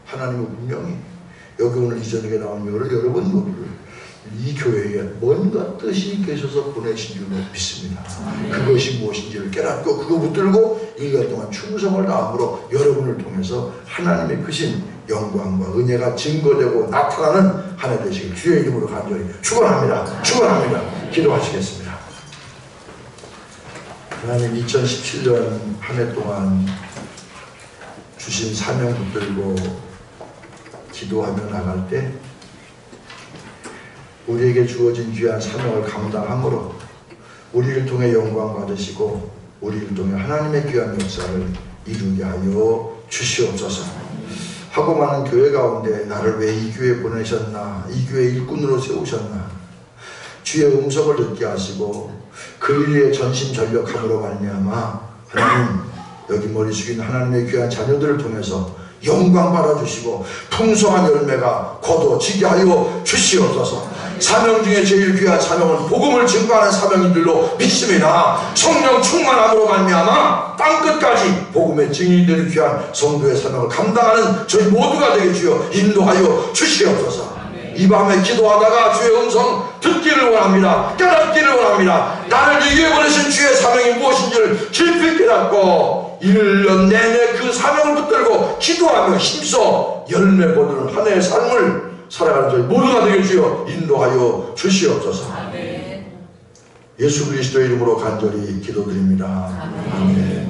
S1: 하나님은 분명히 여기 오늘 이 저녁에 나온 여러분 모두를 이 교회에 뭔가 뜻이 계셔서 보내신 줄로 믿습니다. 그것이 무엇인지를 깨닫고 그거 붙들고 1년 동안 충성을 다함으로 여러분을 통해서 하나님의 크신 영광과 은혜가 증거되고 나타나는 한 해 되시길 주의 이름으로 간절히 축원합니다. 축원합니다. 기도하시겠습니다. 하나님, 2017년 한 해 동안 주신 사명 붙들고 기도하며 나갈 때 우리에게 주어진 귀한 사명을 감당함으로 우리를 통해 영광 받으시고 우리를 통해 하나님의 귀한 역사를 이루게 하여 주시옵소서. 하고 많은 교회 가운데 나를 왜 이 교회에 보내셨나, 이 교회 일꾼으로 세우셨나, 주의 음성을 듣게 하시고 그 일에 전심전력함으로 말미암아 하나님, 여기 머리 숙인 하나님의 귀한 자녀들을 통해서 영광 받아주시고 풍성한 열매가 거두어지게 하여 주시옵소서. 사명 중에 제일 귀한 사명은 복음을 증거하는 사명인 줄로 믿습니다. 성령 충만함으로 말미암아 땅끝까지 복음의 증인이 되는 귀한 성도의 사명을 감당하는 저희 모두가 되게 주여 인도하여 주시옵소서. 이 밤에 기도하다가 주의 음성 듣기를 원합니다. 깨닫기를 원합니다. 나를 이 교회에 보내신 주의 사명이 무엇인지를 깊이 깨닫고 1년 내내 그 사명을 붙들고 기도하며 힘써 열매 보는 한 해의 삶을 살아가는 저희 모두가 되게 주여 인도하여 주시옵소서. 예수 그리스도의 이름으로 간절히 기도드립니다. 아멘.